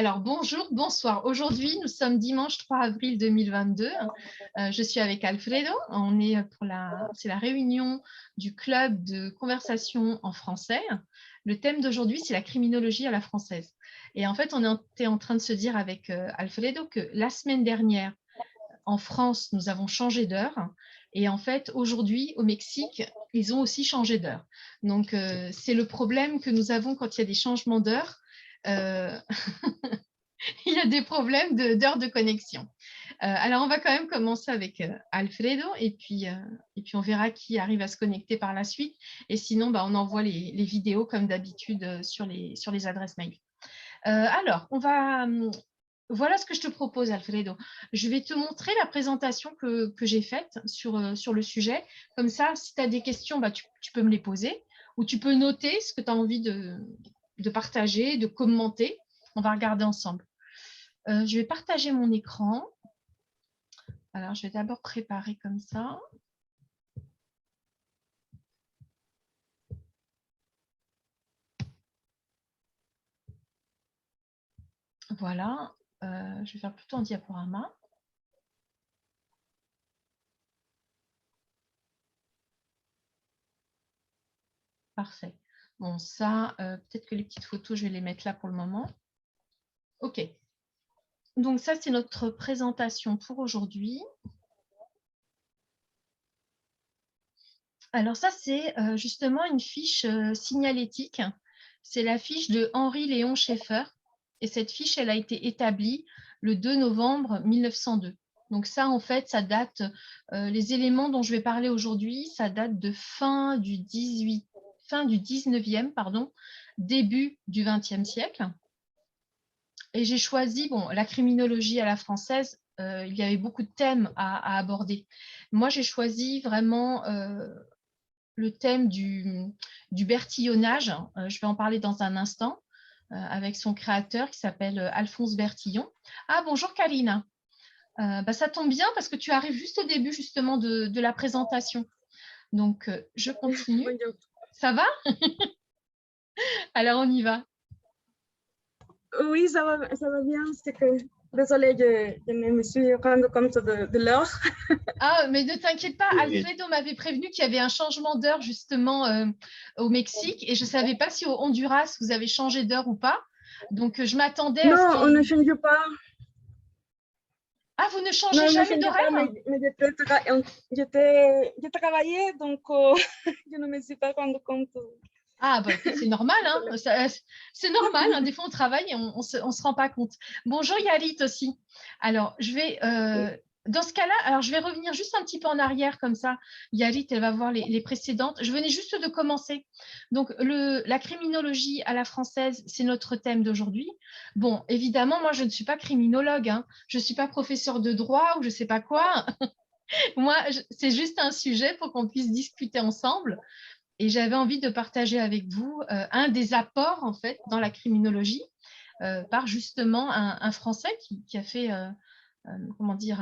Alors, bonjour, bonsoir. Aujourd'hui, nous sommes dimanche 3 avril 2022. Je suis avec Alfredo. On est c'est la réunion du club de conversation en français. Le thème d'aujourd'hui, c'est la criminologie à la française. Et en fait, on était en train de se dire avec Alfredo que la semaine dernière, en France, nous avons changé d'heure. Et en fait, aujourd'hui, au Mexique, ils ont aussi changé d'heure. Donc, c'est le problème que nous avons quand il y a des changements d'heure. Euh, il y a des problèmes d'heures de connexion. Alors, on va quand même commencer avec Alfredo et puis on verra qui arrive à se connecter par la suite. Et sinon, bah, on envoie les vidéos comme d'habitude sur les adresses mail. Alors, voilà ce que je te propose, Alfredo. Je vais te montrer la présentation que j'ai faite sur le sujet. Comme ça, si tu as des questions, bah, tu peux me les poser ou tu peux noter ce que tu as envie de partager, de commenter. On va regarder ensemble. Je vais partager mon écran. Alors, je vais d'abord préparer comme ça. Voilà. Je vais faire plutôt en diaporama. Parfait. Bon, ça, peut-être que les petites photos, je vais les mettre là pour le moment. OK. Donc, ça, c'est notre présentation pour aujourd'hui. Alors, ça, c'est justement une fiche signalétique. C'est la fiche de Henri Léon Schaeffer. Et cette fiche, elle a été établie le 2 novembre 1902. Donc ça, en fait, ça date, les éléments dont je vais parler aujourd'hui, ça date de fin du 19e, pardon, début du 20e siècle. Et j'ai choisi, bon, la criminologie à la française, il y avait beaucoup de thèmes à aborder. Moi, j'ai choisi vraiment le thème du bertillonnage. Je vais en parler dans un instant avec son créateur qui s'appelle Alphonse Bertillon. Ah, bonjour Karina. Bah, ça tombe bien parce que tu arrives juste au début justement de la présentation. Donc, je continue. Bonjour. Ça va? Alors, on y va. Oui, ça va bien. C'est que, désolée, je ne me suis rendu compte de l'heure. Ah, mais ne t'inquiète pas, Alfredo m'avait prévenu qu'il y avait un changement d'heure justement au Mexique et je ne savais pas si au Honduras vous avez changé d'heure ou pas. Donc, je m'attendais à ce Non, on ne qu'il... change pas. Ah, vous ne changez Non, on ne jamais change pas, mais, d'horaire? je travaillais, donc je ne me suis pas rendu compte. Ah, bah écoute, c'est normal, hein. C'est normal, hein. Des fois, on travaille et on se rend pas compte. Bonjour Yalit aussi. Alors, dans ce cas-là, alors je vais revenir juste un petit peu en arrière comme ça. Yalit, elle va voir les précédentes. Je venais juste de commencer. Donc, la criminologie à la française, c'est notre thème d'aujourd'hui. Bon, évidemment, moi, je ne suis pas criminologue, hein. Je ne suis pas professeur de droit ou je ne sais pas quoi. Moi, c'est juste un sujet pour qu'on puisse discuter ensemble. Et j'avais envie de partager avec vous un des apports en fait dans la criminologie par justement un Français qui a fait comment dire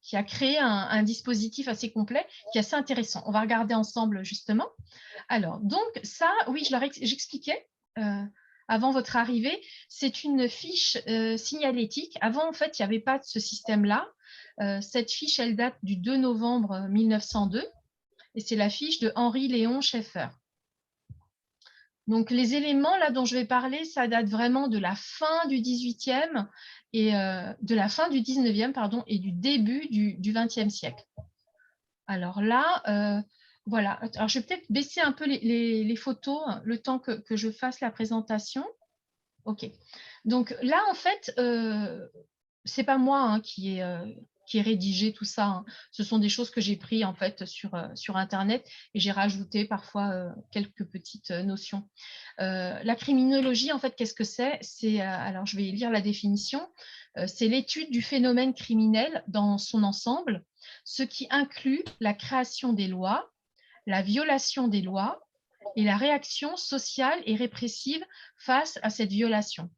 qui a créé un dispositif assez complet qui est assez intéressant. On va regarder ensemble justement. Alors donc ça, oui, j'expliquais avant votre arrivée, c'est une fiche signalétique. Avant en fait, il n'y avait pas de ce système-là. Cette fiche, elle date du 2 novembre 1902 et c'est la fiche de Henri Léon Schaeffer. Donc, les éléments là dont je vais parler, ça date vraiment de la fin du 18e et de la fin du 19e, pardon, et du début du 20e siècle. Alors là, voilà. Alors, je vais peut-être baisser un peu les photos le temps que je fasse la présentation. OK. Donc là, en fait, c'est pas moi hein, qui ai rédigé tout ça. Hein. Ce sont des choses que j'ai prises en fait sur Internet et j'ai rajouté parfois quelques petites notions. La criminologie, en fait, qu'est-ce que c'est? Alors, je vais lire la définition. C'est l'étude du phénomène criminel dans son ensemble, ce qui inclut la création des lois, la violation des lois et la réaction sociale et répressive face à cette violation.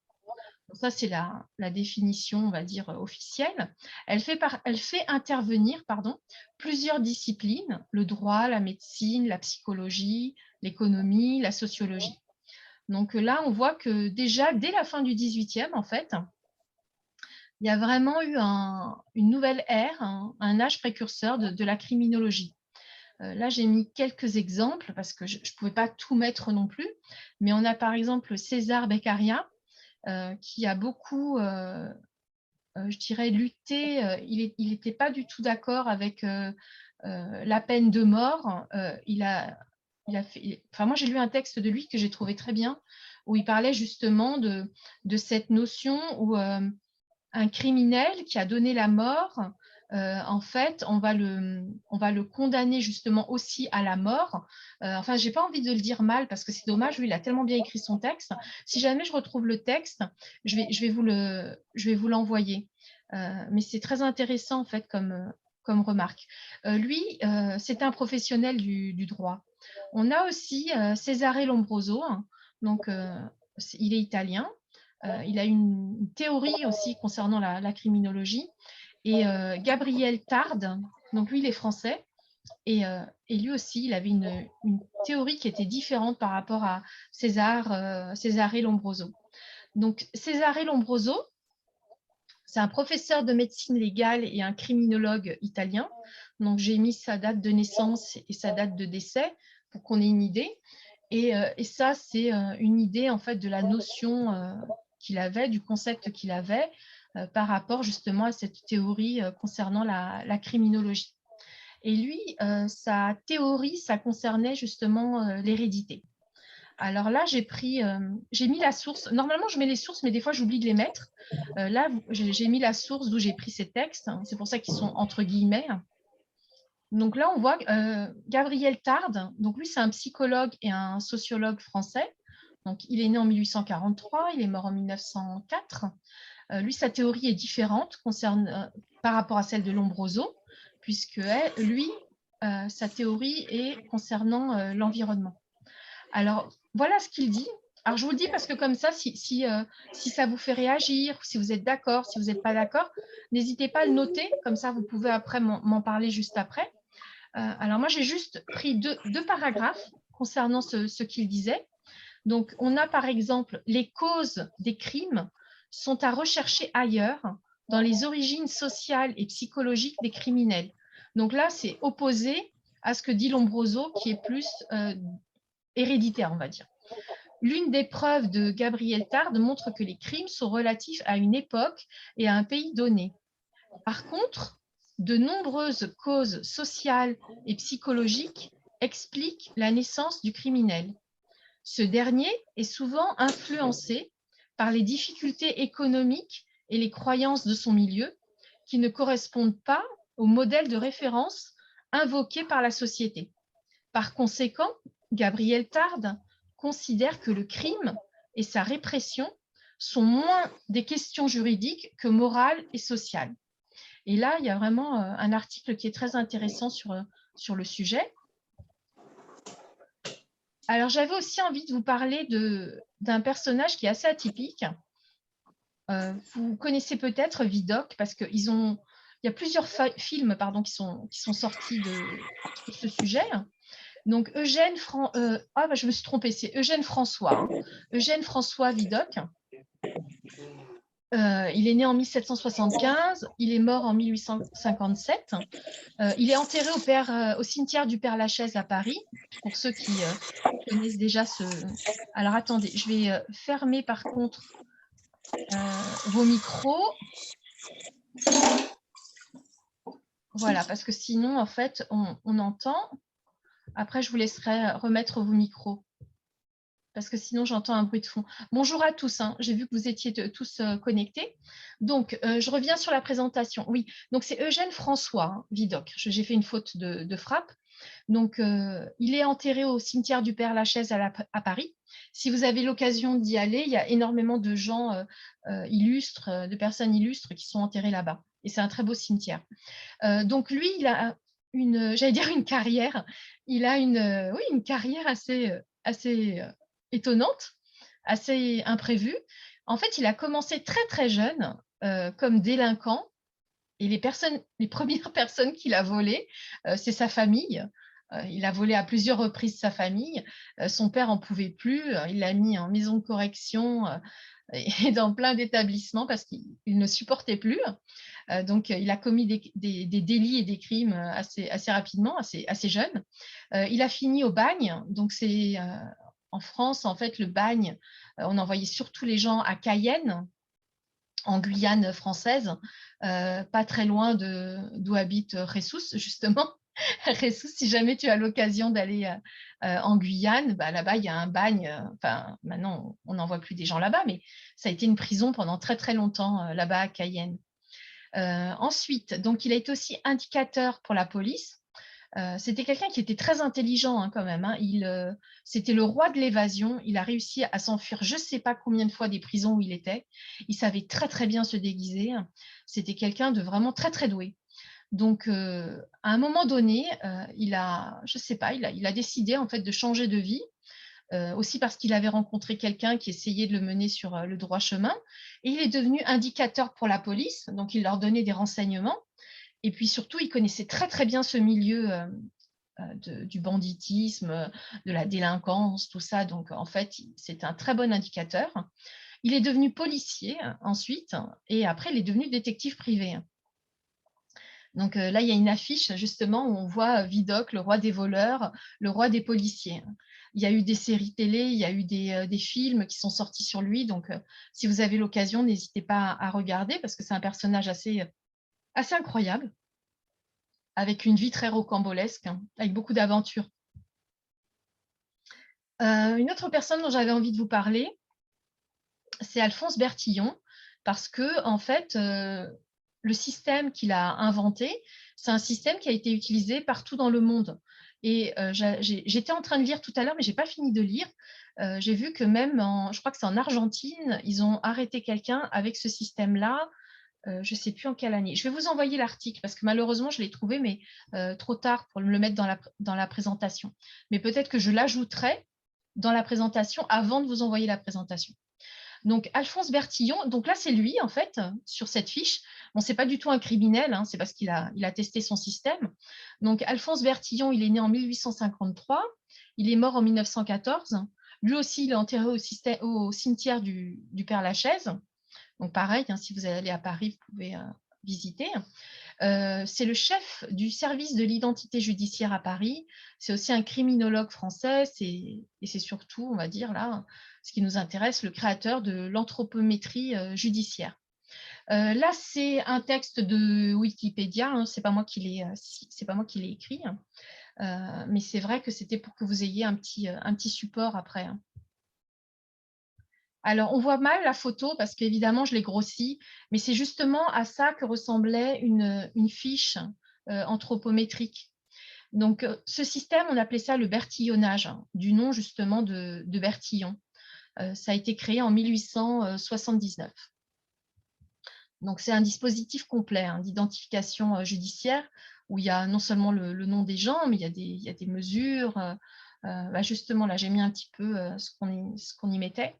Donc ça, c'est la définition, on va dire, officielle. Elle fait intervenir plusieurs disciplines, le droit, la médecine, la psychologie, l'économie, la sociologie. Donc là, on voit que déjà, dès la fin du 18e, en fait, il y a vraiment eu une nouvelle ère, un âge précurseur de la criminologie. Là, j'ai mis quelques exemples parce que je ne pouvais pas tout mettre non plus, mais on a par exemple César Beccaria qui a beaucoup, je dirais, lutté. Il n'était pas du tout d'accord avec la peine de mort. Enfin, moi, j'ai lu un texte de lui que j'ai trouvé très bien, où il parlait justement de cette notion où un criminel qui a donné la mort, en fait, on va le condamner justement aussi à la mort. Enfin, j'ai pas envie de le dire mal parce que c'est dommage, lui, il a tellement bien écrit son texte. Si jamais je retrouve le texte, je vais vous l'envoyer. Mais c'est très intéressant, en fait, comme remarque. Lui, c'est un professionnel du droit. On a aussi Cesare Lombroso, hein. Donc, il est italien. Il a une théorie aussi concernant la criminologie. Et Gabriel Tarde, donc lui, il est français. Et lui aussi, il avait une théorie qui était différente par rapport à Cesare Lombroso. Donc, Cesare Lombroso, c'est un professeur de médecine légale et un criminologue italien. Donc, j'ai mis sa date de naissance et sa date de décès pour qu'on ait une idée. Et ça, c'est une idée en fait de la notion qu'il avait, du concept qu'il avait par rapport justement à cette théorie concernant la criminologie. Et lui, sa théorie, ça concernait justement l'hérédité. Alors là, j'ai mis la source. Normalement, je mets les sources, mais des fois, j'oublie de les mettre. Là, j'ai mis la source d'où j'ai pris ces textes. C'est pour ça qu'ils sont entre guillemets. Donc là, on voit Gabriel Tarde. Donc lui, c'est un psychologue et un sociologue français. Donc il est né en 1843, il est mort en 1904. Lui, sa théorie est différente par rapport à celle de Lombroso, puisque lui, sa théorie est concernant l'environnement. Alors, voilà ce qu'il dit. Alors, je vous le dis parce que comme ça, si ça vous fait réagir, si vous êtes d'accord, si vous n'êtes pas d'accord, n'hésitez pas à le noter. Comme ça, vous pouvez après m'en parler juste après. Alors, moi, j'ai juste pris deux paragraphes concernant ce qu'il disait. Donc, on a par exemple les causes des crimes sont à rechercher ailleurs dans les origines sociales et psychologiques des criminels. Donc là, c'est opposé à ce que dit Lombroso, qui est plus héréditaire, on va dire. L'une des preuves de Gabriel Tarde montre que les crimes sont relatifs à une époque et à un pays donné. Par contre, de nombreuses causes sociales et psychologiques expliquent la naissance du criminel. Ce dernier est souvent influencé par les difficultés économiques et les croyances de son milieu qui ne correspondent pas au modèle de référence invoqué par la société. Par conséquent, Gabriel Tarde considère que le crime et sa répression sont moins des questions juridiques que morales et sociales. Et là, il y a vraiment un article qui est très intéressant sur le sujet. Alors, j'avais aussi envie de vous parler d'un personnage qui est assez atypique. Vous connaissez peut-être Vidocq parce qu'il y a plusieurs films qui sont sortis de ce sujet. Donc, je me suis trompée, c'est Eugène François. Hein. Eugène François Vidocq. Il est né en 1775, il est mort en 1857. Il est enterré au cimetière du Père-Lachaise à Paris, pour ceux qui connaissent déjà ce... Alors, attendez, je vais fermer par contre vos micros. Voilà, parce que sinon, en fait, on entend. Après, je vous laisserai remettre vos micros. Parce que sinon, j'entends un bruit de fond. Bonjour à tous, hein. J'ai vu que vous étiez tous connectés. Donc, je reviens sur la présentation. Oui, donc c'est Eugène François, hein, Vidocq. J'ai fait une faute de frappe. Donc, il est enterré au cimetière du Père-Lachaise à Paris. Si vous avez l'occasion d'y aller, il y a énormément de gens illustres, de personnes illustres qui sont enterrées là-bas. Et c'est un très beau cimetière. Donc, lui, il a j'allais dire une carrière. Il a une carrière assez étonnante, assez imprévue. En fait, il a commencé très, très jeune comme délinquant. Et les premières personnes qu'il a volées, c'est sa famille. il a volé à plusieurs reprises sa famille. Son père en pouvait plus. Il l'a mis en maison de correction et dans plein d'établissements parce qu'il ne supportait plus. Donc, il a commis des délits et des crimes assez rapidement, assez jeune. Il a fini au bagne. Donc, c'est en France, en fait, le bagne, on envoyait surtout les gens à Cayenne, en Guyane française, pas très loin d'où habite Ressus, justement. Ressus, si jamais tu as l'occasion d'aller en Guyane, bah, là-bas, il y a un bagne. Enfin, maintenant, on n'envoie plus des gens là-bas, mais ça a été une prison pendant très, très longtemps là-bas à Cayenne. Ensuite, donc, il a été aussi indicateur pour la police. C'était quelqu'un qui était très intelligent hein, quand même. Hein. C'était le roi de l'évasion. Il a réussi à s'enfuir je ne sais pas combien de fois des prisons où il était. Il savait très très bien se déguiser. C'était quelqu'un de vraiment très très doué. Donc, à un moment donné, je sais pas, il a décidé en fait de changer de vie. Aussi parce qu'il avait rencontré quelqu'un qui essayait de le mener sur le droit chemin. Et il est devenu indicateur pour la police. Donc, il leur donnait des renseignements. Et puis surtout, il connaissait très très bien ce milieu du banditisme, de la délinquance, tout ça. Donc en fait, c'est un très bon indicateur. Il est devenu policier ensuite, et après, il est devenu détective privé. Donc là, il y a une affiche justement où on voit Vidocq, le roi des voleurs, le roi des policiers. Il y a eu des séries télé, il y a eu des films qui sont sortis sur lui. Donc si vous avez l'occasion, n'hésitez pas à regarder parce que c'est un personnage assez incroyable, avec une vie très rocambolesque, hein, avec beaucoup d'aventures. Une autre personne dont j'avais envie de vous parler, c'est Alphonse Bertillon, parce que en fait, le système qu'il a inventé, c'est un système qui a été utilisé partout dans le monde. Et j'étais en train de lire tout à l'heure, mais je n'ai pas fini de lire. J'ai vu que même, je crois que c'est en Argentine, ils ont arrêté quelqu'un avec ce système-là. Je ne sais plus en quelle année. Je vais vous envoyer l'article parce que malheureusement, je l'ai trouvé, mais trop tard pour le mettre dans la présentation. Mais peut-être que je l'ajouterai dans la présentation avant de vous envoyer la présentation. Donc, Alphonse Bertillon, donc là, c'est lui, en fait, sur cette fiche. Bon, ce n'est pas du tout un criminel, hein, c'est parce qu'il a testé son système. Donc, Alphonse Bertillon, il est né en 1853, il est mort en 1914. Lui aussi, il est enterré au cimetière du Père-Lachaise. Donc, pareil, hein, si vous allez à Paris, vous pouvez visiter. C'est le chef du service de l'identité judiciaire à Paris. C'est aussi un criminologue français et c'est surtout, on va dire, là, ce qui nous intéresse, le créateur de l'anthropométrie judiciaire. Là, c'est un texte de Wikipédia, hein, c'est pas moi qui l'ai écrit, hein. Mais c'est vrai que c'était pour que vous ayez un petit support après. Hein. Alors, on voit mal la photo parce qu'évidemment, je l'ai grossie, mais c'est justement à ça que ressemblait une fiche anthropométrique. Donc, ce système, on appelait ça le bertillonnage, hein, du nom justement de Bertillon. Ça a été créé en 1879. Donc, c'est un dispositif complet hein, d'identification judiciaire où il y a non seulement le nom des gens, mais il y a des mesures. Justement, là, j'ai mis un petit peu ce qu'on y mettait.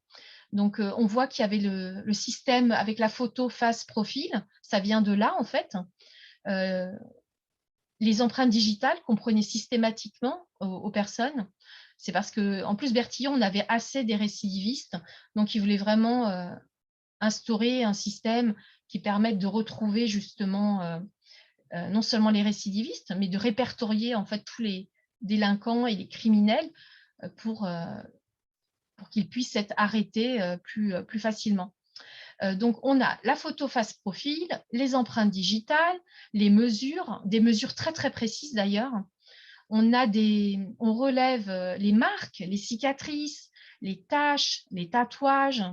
Donc, on voit qu'il y avait le système avec la photo face-profil. Ça vient de là, en fait. Les empreintes digitales qu'on prenait systématiquement aux personnes. C'est parce qu'en plus, Bertillon, on avait assez des récidivistes. Donc, il voulait vraiment instaurer un système qui permette de retrouver justement non seulement les récidivistes, mais de répertorier en fait tous les délinquants et les criminels pour qu'ils puissent être arrêtés plus facilement. Donc, on a la photo face profil, les empreintes digitales, les mesures, des mesures très, très précises d'ailleurs. On relève les marques, les cicatrices, les taches, les tatouages.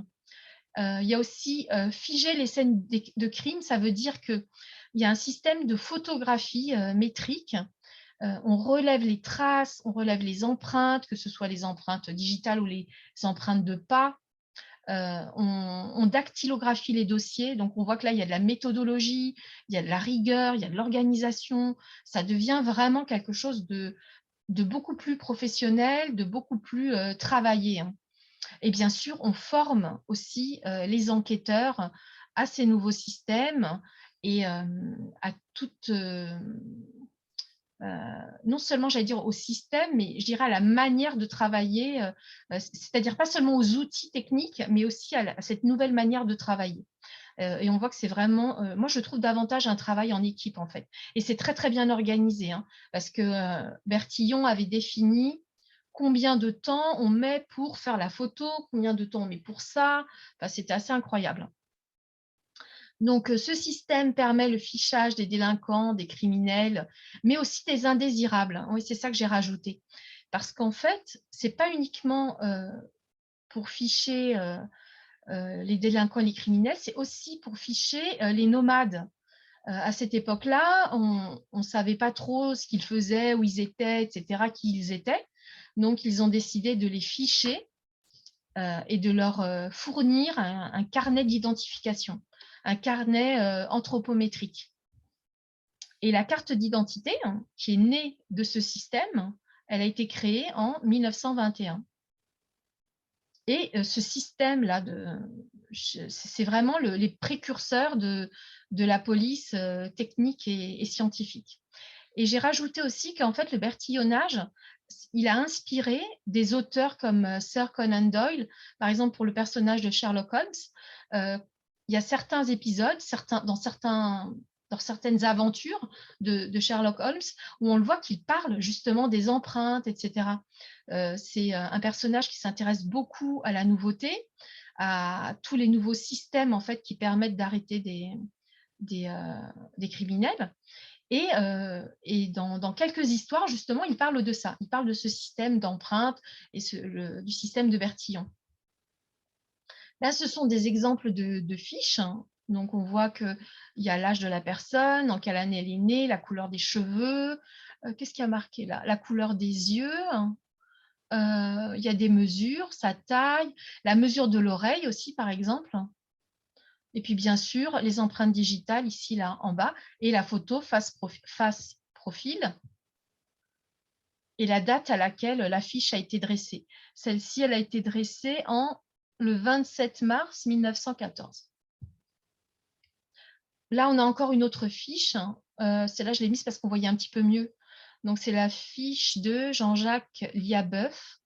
Il y a aussi figer les scènes de crime, ça veut dire qu'il y a un système de photographie métrique. On relève les traces, on relève les empreintes, que ce soit les empreintes digitales ou les empreintes de pas. On dactylographie les dossiers, donc on voit que là, il y a de la méthodologie, il y a de la rigueur, il y a de l'organisation. Ça devient vraiment quelque chose de beaucoup plus professionnel, de beaucoup plus travaillé. Hein. Et bien sûr, on forme aussi les enquêteurs à ces nouveaux systèmes et à toute non seulement, j'allais dire, au système, mais je dirais à la manière de travailler, c'est-à-dire pas seulement aux outils techniques, mais aussi à cette nouvelle manière de travailler. Et on voit que c'est vraiment, moi je trouve davantage un travail en équipe en fait. Et c'est très très bien organisé, hein, parce que Bertillon avait défini combien de temps on met pour faire la photo, combien de temps on met pour ça. Enfin, c'était assez incroyable. Donc, ce système permet le fichage des délinquants, des criminels, mais aussi des indésirables. Oui, c'est ça que j'ai rajouté. Parce qu'en fait, c'est pas uniquement pour ficher les délinquants et les criminels, c'est aussi pour ficher les nomades. À cette époque-là, on ne savait pas trop ce qu'ils faisaient, où ils étaient, etc., qui ils étaient. Donc, ils ont décidé de les ficher et de leur fournir un carnet d'identification, un carnet anthropométrique. Et la carte d'identité, hein, qui est née de ce système, elle a été créée en 1921. Et ce système-là, c'est vraiment les précurseurs de la police technique et scientifique. Et j'ai rajouté aussi qu'en fait, le bertillonnage, il a inspiré des auteurs comme Sir Conan Doyle, par exemple pour le personnage de Sherlock Holmes. Il y a certains épisodes, dans certaines aventures de Sherlock Holmes, où on le voit qu'il parle justement des empreintes, etc. C'est un personnage qui s'intéresse beaucoup à la nouveauté, à tous les nouveaux systèmes en fait qui permettent d'arrêter des criminels. Et dans quelques histoires, justement, il parle de ça. Il parle de ce système d'empreintes et du système de Bertillon. Là, ce sont des exemples de fiches. Donc, on voit qu'il y a l'âge de la personne, en quelle année elle est née, la couleur des cheveux. Qu'est-ce qui a marqué là? La couleur des yeux. Il y a des mesures, sa taille, la mesure de l'oreille aussi, par exemple. Et puis, bien sûr, les empreintes digitales ici, là, en bas, et la photo face profil, et la date à laquelle la fiche a été dressée. Celle-ci, elle a été dressée le 27 mars 1914. Là, on a encore une autre fiche. Celle-là, je l'ai mise parce qu'on voyait un petit peu mieux. Donc, c'est la fiche de Jean-Jacques Liabeuf.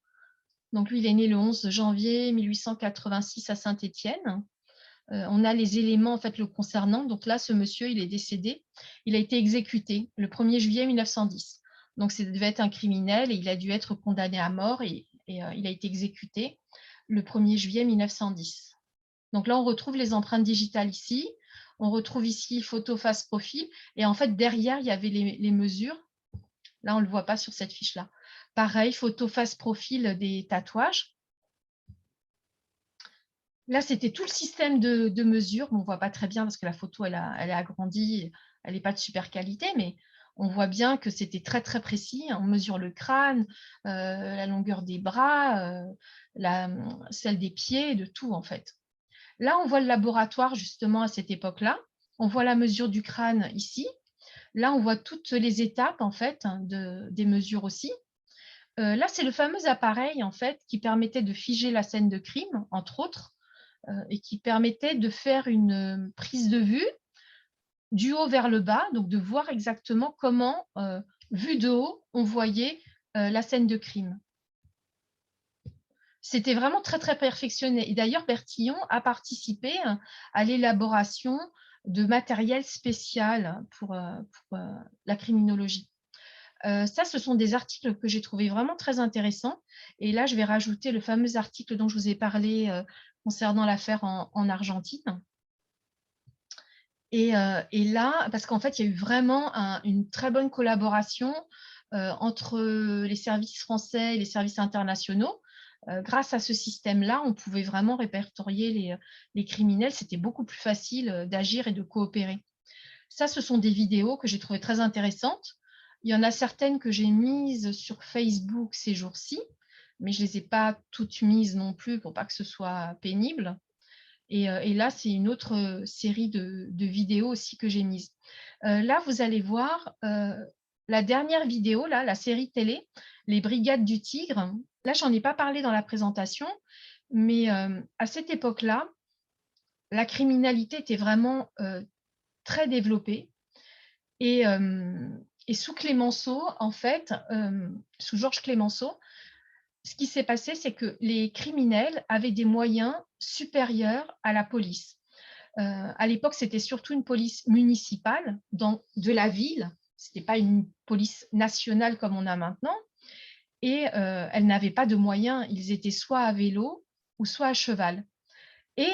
Donc, lui, il est né le 11 janvier 1886 à Saint-Étienne. On a les éléments en fait le concernant. Donc là, ce monsieur, il est décédé. Il a été exécuté le 1er juillet 1910. Donc, ça devait être un criminel et il a dû être condamné à mort et il a été exécuté le 1er juillet 1910. Donc là, on retrouve les empreintes digitales ici. On retrouve ici photo face profil. Et en fait, derrière, il y avait les mesures. Là, on ne le voit pas sur cette fiche-là. Pareil, photo face profil des tatouages. Là, c'était tout le système de mesure. On ne voit pas très bien parce que la photo, elle est agrandie, elle n'est pas de super qualité, mais on voit bien que c'était très, très précis. On mesure le crâne, la longueur des bras, celle des pieds, de tout en fait. Là, on voit le laboratoire justement à cette époque-là. On voit la mesure du crâne ici. Là, on voit toutes les étapes en fait des mesures aussi. Là, c'est le fameux appareil en fait qui permettait de figer la scène de crime, entre autres, et qui permettait de faire une prise de vue du haut vers le bas, donc de voir exactement comment, vu de haut, on voyait la scène de crime. C'était vraiment très, très perfectionné. Et d'ailleurs, Bertillon a participé à l'élaboration de matériel spécial pour la criminologie. Ça, ce sont des articles que j'ai trouvés vraiment très intéressants. Et là, je vais rajouter le fameux article dont je vous ai parlé concernant l'affaire en Argentine. Et là, parce qu'en fait, il y a eu vraiment une très bonne collaboration entre les services français et les services internationaux. Grâce à ce système-là, on pouvait vraiment répertorier les criminels. C'était beaucoup plus facile d'agir et de coopérer. Ça, ce sont des vidéos que j'ai trouvées très intéressantes. Il y en a certaines que j'ai mises sur Facebook ces jours-ci, mais je ne les ai pas toutes mises non plus pour pas que ce soit pénible. Et là, c'est une autre série de vidéos aussi que j'ai mises. Là, vous allez voir la dernière vidéo, là, la série télé, Les Brigades du Tigre. Là, je n'en ai pas parlé dans la présentation, mais à cette époque-là, la criminalité était vraiment très développée. Et Et sous Clémenceau, en fait, sous Georges Clémenceau, ce qui s'est passé, c'est que les criminels avaient des moyens supérieurs à la police. À l'époque, c'était surtout une police municipale de la ville. Ce n'était pas une police nationale comme on a maintenant. Et elle n'avait pas de moyens. Ils étaient soit à vélo ou soit à cheval. Et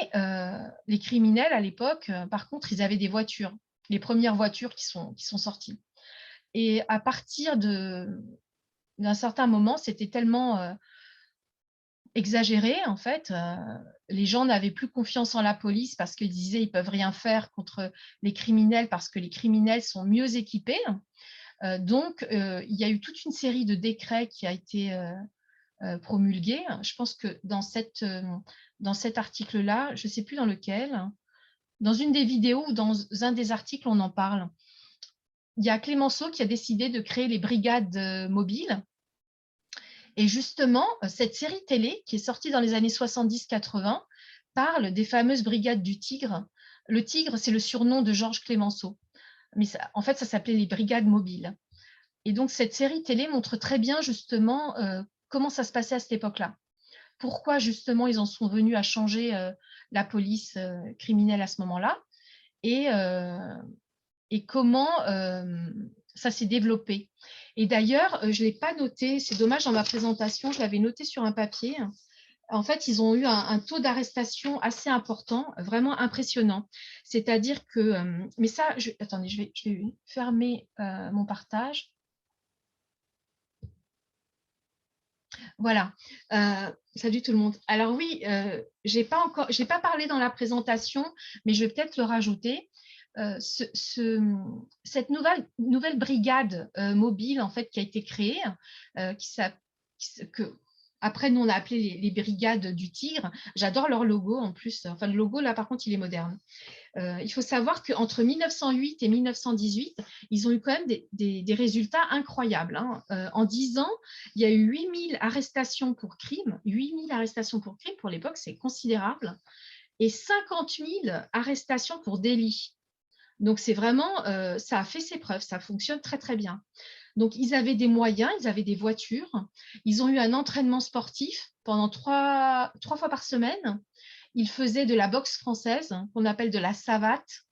les criminels, à l'époque, par contre, ils avaient des voitures. Les premières voitures qui sont sorties. Et à partir d'un certain moment, c'était tellement exagéré, en fait. Les gens n'avaient plus confiance en la police parce qu'ils disaient qu'ils ne peuvent rien faire contre les criminels parce que les criminels sont mieux équipés. Donc, il y a eu toute une série de décrets qui a été promulguée. Je pense que dans cet article-là, je ne sais plus dans lequel, dans une des vidéos ou dans un des articles, on en parle. Il y a Clémenceau qui a décidé de créer les brigades mobiles. Et justement, cette série télé qui est sortie dans les années 70-80 parle des fameuses brigades du Tigre. Le Tigre, c'est le surnom de Georges Clémenceau. Mais ça, en fait, ça s'appelait les brigades mobiles. Et donc, cette série télé montre très bien justement comment ça se passait à cette époque-là. Pourquoi justement ils en sont venus à changer la police criminelle à ce moment-là et comment ça s'est développé. Et d'ailleurs, je ne l'ai pas noté, c'est dommage dans ma présentation, je l'avais noté sur un papier. En fait, ils ont eu un taux d'arrestation assez important, vraiment impressionnant. C'est-à-dire que, mais ça, attendez, je vais fermer mon partage. Voilà. Salut tout le monde. Alors oui, j'ai pas parlé dans la présentation, mais je vais peut-être le rajouter. Cette nouvelle brigade mobile en fait qui a été créée, que après nous on a appelé les brigades du Tigre. J'adore leur logo en plus. Enfin le logo là par contre il est moderne. Il faut savoir qu'entre 1908 et 1918, ils ont eu quand même des résultats incroyables. Hein. En 10 ans, il y a eu 8000 arrestations pour crime. 8000 arrestations pour crime, pour l'époque, c'est considérable. Et 50 000 arrestations pour délit. Donc, c'est vraiment, ça a fait ses preuves, ça fonctionne très, très bien. Donc, ils avaient des moyens, ils avaient des voitures. Ils ont eu un entraînement sportif pendant 3 fois par semaine. Ils faisaient de la boxe française, qu'on appelle de la savate.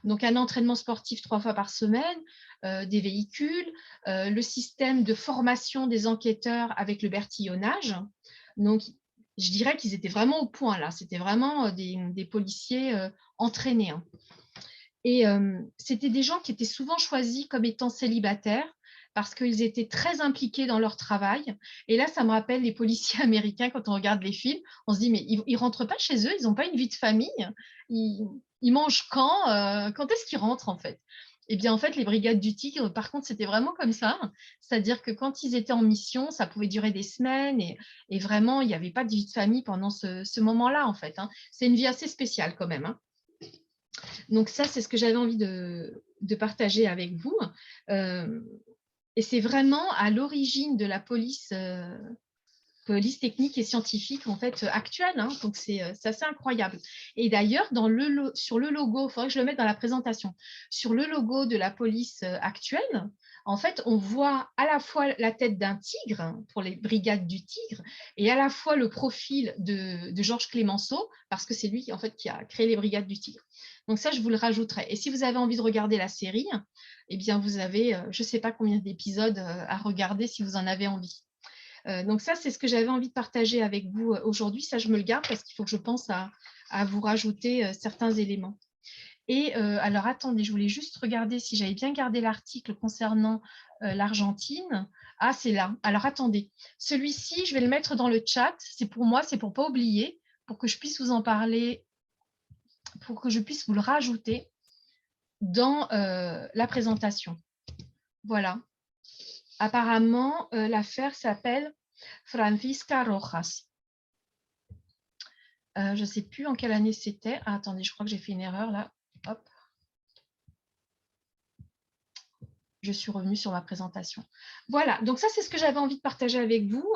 Donc, un entraînement sportif 3 fois par semaine, des véhicules, le système de formation des enquêteurs avec le bertillonnage. Donc, je dirais qu'ils étaient vraiment au point là. C'était vraiment des policiers entraînés. Hein. Et c'était des gens qui étaient souvent choisis comme étant célibataires parce qu'ils étaient très impliqués dans leur travail. Et là, ça me rappelle les policiers américains quand on regarde les films. On se dit, mais ils ne rentrent pas chez eux, ils n'ont pas une vie de famille. Ils mangent quand est-ce qu'ils rentrent en fait? Eh bien, en fait, les brigades du Tigre, par contre, c'était vraiment comme ça. C'est-à-dire que quand ils étaient en mission, ça pouvait durer des semaines et vraiment, il n'y avait pas de vie de famille pendant ce moment-là, en fait. Hein. C'est une vie assez spéciale quand même. Hein. Donc ça, c'est ce que j'avais envie de partager avec vous. Et c'est vraiment à l'origine de la police technique et scientifique en fait actuelle. Hein. Donc c'est assez incroyable. Et d'ailleurs, sur le logo, il faudrait que je le mette dans la présentation, sur le logo de la police actuelle, en fait, on voit à la fois la tête d'un tigre hein, pour les brigades du Tigre et à la fois le profil de Georges Clémenceau parce que c'est lui en fait qui a créé les brigades du Tigre. Donc ça, je vous le rajouterai. Et si vous avez envie de regarder la série, eh bien vous avez, je ne sais pas combien d'épisodes à regarder si vous en avez envie. Donc ça, c'est ce que j'avais envie de partager avec vous aujourd'hui. Ça, je me le garde parce qu'il faut que je pense à vous rajouter certains éléments. Et alors, attendez, je voulais juste regarder si j'avais bien gardé l'article concernant l'Argentine. Ah, c'est là. Alors, attendez. Celui-ci, je vais le mettre dans le chat. C'est pour moi, c'est pour ne pas oublier, pour que je puisse vous en parler, pour que je puisse vous le rajouter dans la présentation. Voilà. Apparemment, l'affaire s'appelle Francisca Rojas. Je ne sais plus en quelle année c'était. Ah, attendez, je crois que j'ai fait une erreur là. Hop. Je suis revenue sur ma présentation. Voilà, donc ça, c'est ce que j'avais envie de partager avec vous.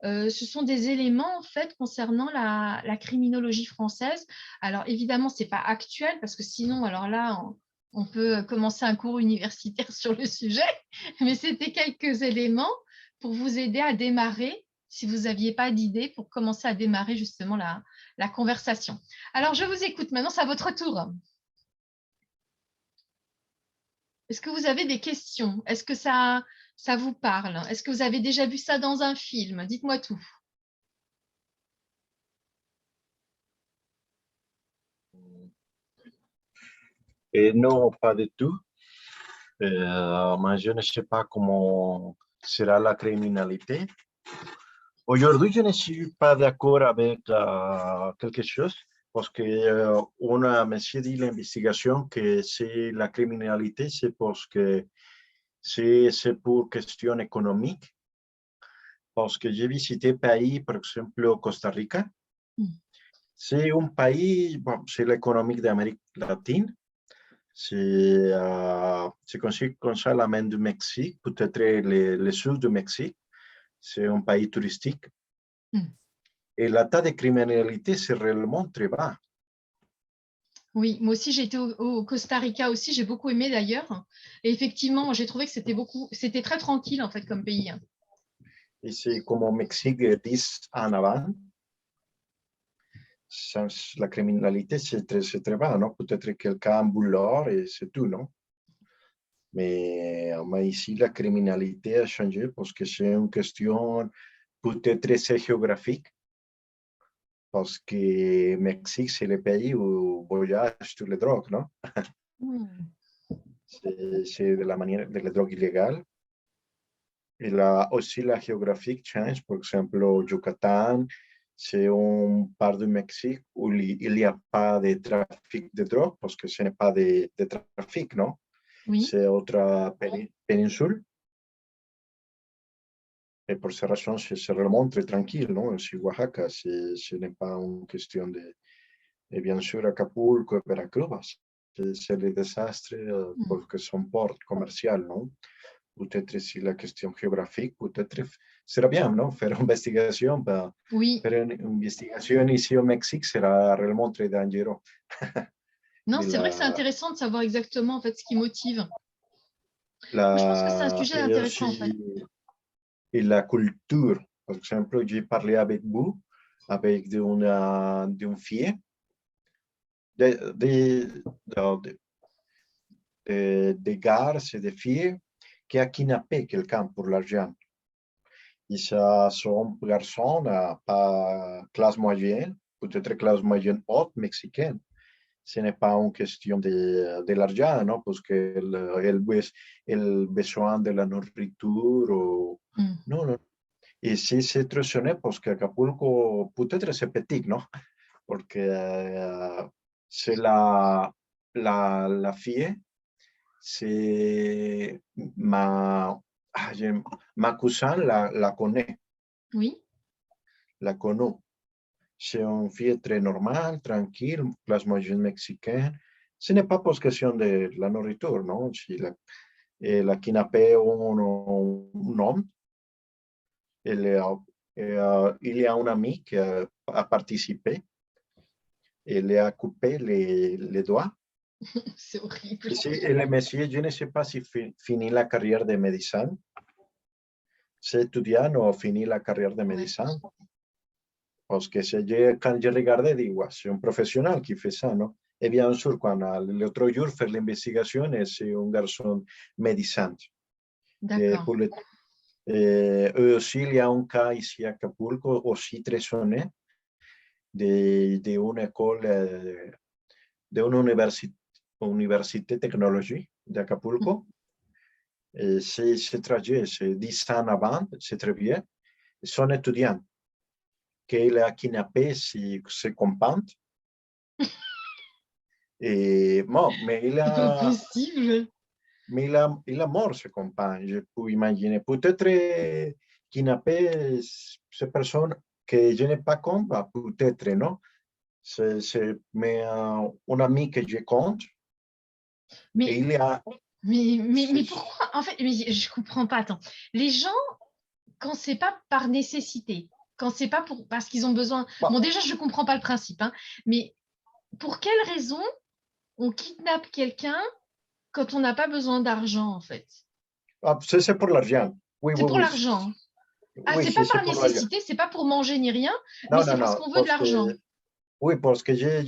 Ce sont des éléments, en fait, concernant la criminologie française. Alors, évidemment, ce n'est pas actuel, parce que sinon, alors là, On peut commencer un cours universitaire sur le sujet, mais c'était quelques éléments pour vous aider à démarrer, si vous n'aviez pas d'idée, pour commencer à démarrer justement la conversation. Alors, je vous écoute. Maintenant, c'est à votre tour. Est-ce que vous avez des questions? Est-ce que ça vous parle? Est-ce que vous avez déjà vu ça dans un film? Dites-moi tout. Et non, pas du tout. Mais je ne sais pas comment sera la criminalité. Aujourd'hui, je ne suis pas d'accord avec quelque chose parce que on a monsieur dit l'investigation que c'est la criminalité, c'est parce que c'est pour question économique. Parce que j'ai visité pays, par exemple, au Costa Rica. C'est un pays, bon, c'est l'économique d'Amérique latine. C'est connu comme ça la main du Mexique, peut-être le sud du Mexique. C'est un pays touristique. Et la taille de criminalité, c'est réellement très bas. Oui, moi aussi, j'ai été au Costa Rica aussi. J'ai beaucoup aimé d'ailleurs. Et effectivement, moi, j'ai trouvé que c'était très tranquille en fait comme pays. Et c'est comme au Mexique 10 en avant. La criminalité, c'est très bas, non? Peut-être quelqu'un boulard et c'est tout, non? Mais ici, la criminalité a changé parce que c'est une question peut-être c'est géographique. Parce que Mexique, c'est le pays où voyagent toutes les drogues, non? C'est de la manière de la drogue illégale. Et là aussi, la géographie change. Par exemple, au Yucatán, c'est une part du Mexique où il n'y a pas de trafic de drogue parce que ce n'est pas de trafic, non? Oui. C'est autre péninsule. Et pour ces raisons, c'est vraiment très tranquille, non? C'est Oaxaca, ce n'est pas une question de... Et bien sûr, Acapulco et Veracruz, c'est le désastre parce que son port commercial, non? Peut-être si la question géographique, peut-être sera bien, non? Faire une investigation, oui. faire une investigation ici au Mexique sera réellement très dangereux. Non, c'est vrai que c'est intéressant de savoir exactement en fait ce qui motive. Je pense que c'est un sujet intéressant en fait. Et la culture, par exemple, j'ai parlé avec vous, avec d'une fille, des garces et des filles qui a kidnappé quelqu'un pour l'argent. Et ça, son garçon, pas classe moyenne, peut-être classe moyenne haute mexicaine. Ce n'est pas une question de l'argent, non? Parce qu'elle a besoin de la nourriture. Non, non. Et si c'est très honnête, parce qu'Acapulco, peut-être c'est petit, non? Parce que c'est la fille, c'est ma cousin la connaît. Oui. La connaît. C'est une fille très normale, tranquille, classe moyenne mexicaine. Ce n'est pas pour question de la nourriture, non? Si elle a kidnappé un homme. Il y a un ami qui a participé. Il a coupé les doigts. C'est horrible. Et le monsieur, je ne sais pas si finit la carrière de médecin. C'est étudiant ou finit la carrière de médecin. Parce que quand je regardais, digo, c'est un professionnel qui fait ça, non? Et bien sûr, quand l'autre jour, faire l'investigation, c'est un garçon médecin. D'accord. Eux aussi, il y a un cas ici à Acapulco, aussi très sonné, d'une école, d'une université de technologie d'Acapulco. C'est très bien, c'est 10 ans avant, c'est très bien. Son étudiant, qu'il a kidnappé ses compagnons. Et bon, mais il C'est pas a, possible. mais il a mort ses compagnons, je peux imaginer. Peut-être kidnapper ces personnes que je n'ai pas compris, peut-être, non? Mais un ami que je compte, Mais, il a... mais pourquoi? En fait, mais je comprends pas. Attends. Les gens, quand c'est pas par nécessité, quand c'est pas parce qu'ils ont besoin. Bon, déjà, je comprends pas le principe, hein, mais pour quelle raison on kidnappe quelqu'un quand on n'a pas besoin d'argent, en fait. Ah, c'est pour l'argent. Oui, C'est oui, pour oui. l'argent. Ah, Oui, c'est pas c'est par pour l'argent. nécessité, c'est pas pour manger ni rien, mais Non, c'est non, parce non. qu'on veut de Parce l'argent. que, oui, parce que j'ai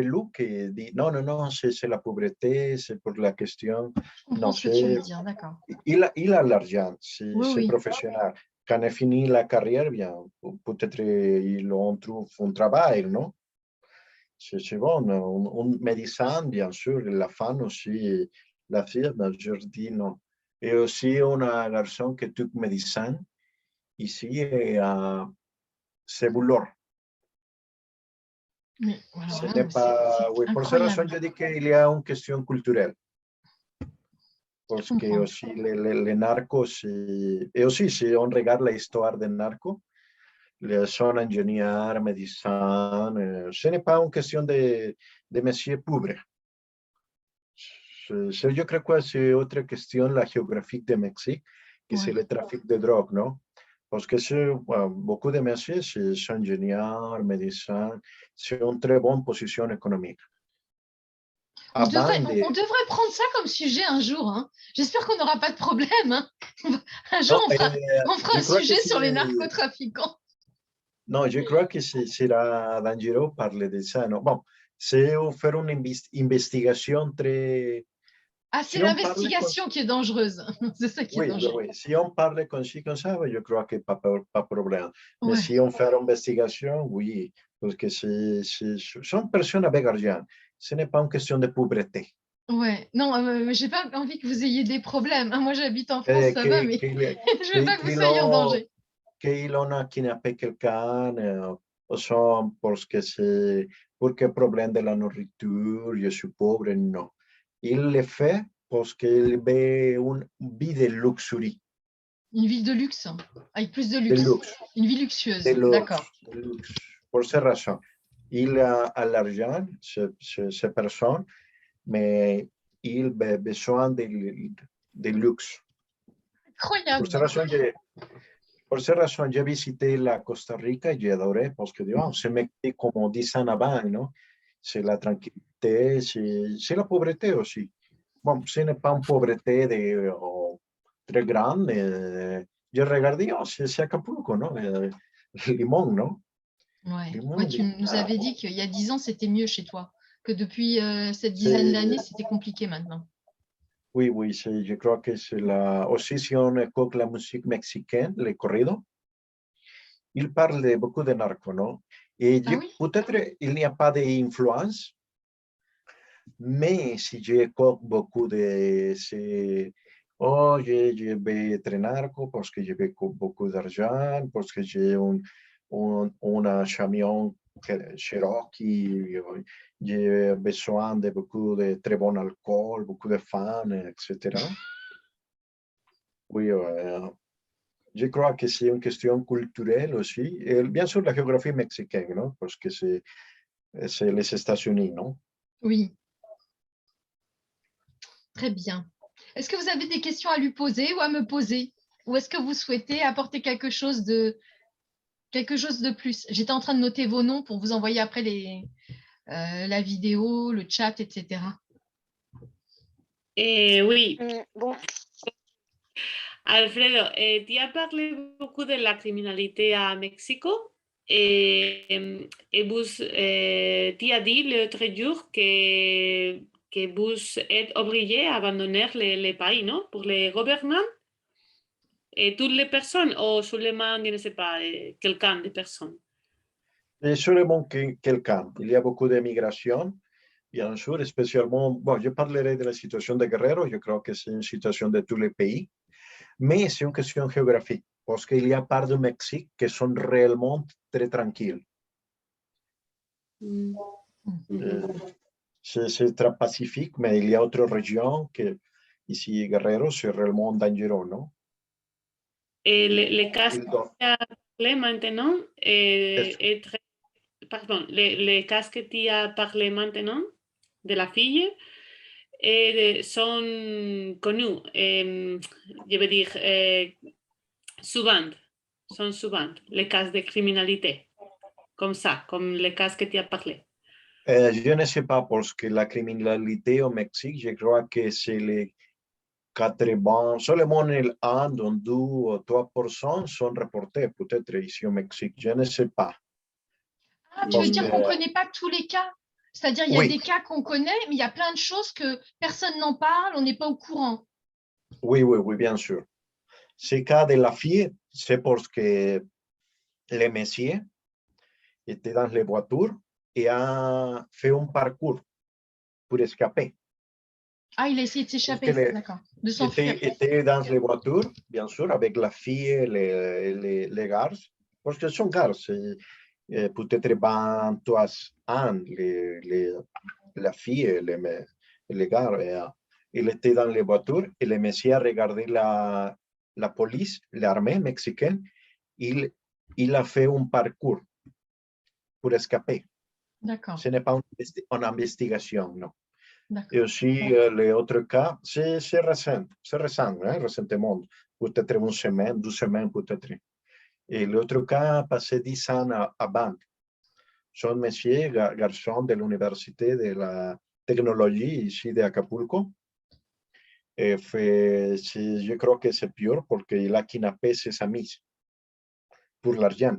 lu qui dit non, non, non, c'est la pauvreté, c'est pour la question. Je comprends Non, ce que tu veux dire, d'accord. il a l'argent, Oui, c'est oui. professionnel. Quand il finit la carrière, bien, peut-être on trouve un travail, non? C'est bon. Un médecin, bien sûr, la femme aussi, la fille, ben, je dis non. Et aussi, un garçon qui est médecin ici, c'est Boulor. Mais alors Ce là, n'est pas, oui, pour cette raison, incroyable. je dis qu'il y a une question culturelle. Je Parce que comprends. aussi les narcos, et aussi si on regarde l'histoire des narcos, les sont ingénieurs, médecins, ce n'est pas une question de messieurs pauvres. Je crois que c'est autre question, la géographie du Mexique, que c'est Ouais. le trafic de drogue, non? Parce que beaucoup de messieurs sont ingénieurs, médecins, c'est une très bonne position économique. On Avant de... devrait prendre ça comme sujet un jour. Hein. J'espère qu'on n'aura pas de problème. Hein. Un jour, Non, on fera je un crois que sujet sur les narcotrafiquants. non, je crois que sera dangereux parler de ça. Non? Bon, c'est faire une investigation très... Ah, c'est Si on parle l'investigation qui est dangereuse. C'est ça qui est oui, oui, dangereux. oui. Si on parle comme ça, je crois que pas de problème. Mais Ouais. si on fait une investigation, oui, parce que sont personnes avec argent. Ce n'est pas une question de pauvreté. Ouais. Non, j'ai pas envie que vous ayez des problèmes. Hein. Moi, j'habite en France, Eh, ça va, mais je veux pas que vous soyez en danger. Qu'il a kidnappé quelqu'un, o son porque problème de la nourriture, je suis pauvre, non. Il le fait parce qu'il veut une vie de luxury, Une ville de luxe, avec plus de de luxe. luxe, Une vie de luxueuse, luxe, d'accord. de luxe. Pour cette raison, il a l'argent, cette personne, mais il a besoin de luxe. Pour cette Incroyable. raison, por cette raison, j'ai visité la Costa Rica et j'ai adoré parce que c'est Mexique comme 10 ans avant, non? C'est la tranquillité, c'est la pauvreté aussi. Bon, ce n'est pas une pauvreté très grande. J'ai regardé, c'est Acapulco, non? Limón, non? Ouais. Ouais, Limón, tu nous avais dit qu'il y a 10 ans, c'était mieux chez toi, que depuis cette dizaine d'années, c'était compliqué maintenant. oui, oui, je crois que c'est la... Aussi, si on écoute la musique mexicaine, les corridos, il parle beaucoup de narco, non? Et Ah oui? peut-être il n'y a pas d'influence, mais si j'écoute beaucoup de ces... Oh, je vais être narco parce que je vais beaucoup d'argent, parce que j'ai un camion Cherokee, j'ai besoin de beaucoup de très bon alcool, beaucoup de fans, etc. Oui, je crois que c'est une question culturelle aussi. Et bien sûr, la géographie mexicaine, non? Parce que c'est les États-Unis, non? Oui, très bien. Est-ce que vous avez des questions à lui poser ou à me poser? Ou est-ce que vous souhaitez apporter quelque chose de plus? J'étais en train de noter vos noms pour vous envoyer après la vidéo, le chat, etc. Oui, Bon, Alfredo, tu as parlé beaucoup de la criminalité à Mexico et vous, tu as dit l'autre jour que vous êtes obligé à abandonner les pays, non? Pour les gouvernements et toutes les personnes, ou seulement, je ne sais pas, quelqu'un de personnes. Et seulement quelqu'un. Il y a beaucoup d'immigration, bien sûr, spécialement. Bon, je parlerai de la situation de Guerrero. Je crois que c'est une situation de tous les pays. Mais c'est une question géographique, parce qu'il y a part du Mexique qui sont réellement très tranquilles. C'est très pacifique, mais il y a d'autres régions que, ici, Guerrero, c'est réellement dangereux, non? Et les cas que tu as parlé maintenant, pardon, les cas que tu as parlé maintenant de la fille sont connus, je veux dire, souvent, les cas de criminalité, comme ça, comme les cas que tu as parlé. Je ne sais pas, parce que la criminalité au Mexique, je crois que c'est les 80, seulement le 1, 2 ou 3% sont reportés, peut-être ici au Mexique. Je ne sais pas. Ah, tu veux Parce que, dire qu'on ne connaît pas tous les cas? C'est-à-dire, il y a oui, des cas qu'on connaît, mais il y a plein de choses que personne n'en parle, on n'est pas au courant. oui, bien sûr. Ce cas de la fille, c'est parce que le monsieur était dans les voitures et a fait un parcours pour escaper. Ah, il a essayé de Parce s'échapper, qu'il d'accord, de s'enfuir. était dans les voitures, bien sûr, avec la fille et les gars, parce que sont gars, peut-être 23 ans, la fille et les gars. Il était dans les voitures et le monsieur a regardé la police, l'armée mexicaine. Il a fait un parcours pour escaper. D'accord, Ce n'est pas une investigation, non. Et d'accord. aussi, les autres cas, c'est récent, récemment, peut-être une semaine, 2 semaines, peut-être. Et l'autre cas a passé 10 ans avant. Son monsieur, garçon de l'université de la technologie ici d'Acapulco. Et je crois que c'est pire parce qu'il a kidnappé ses amis pour l'argent.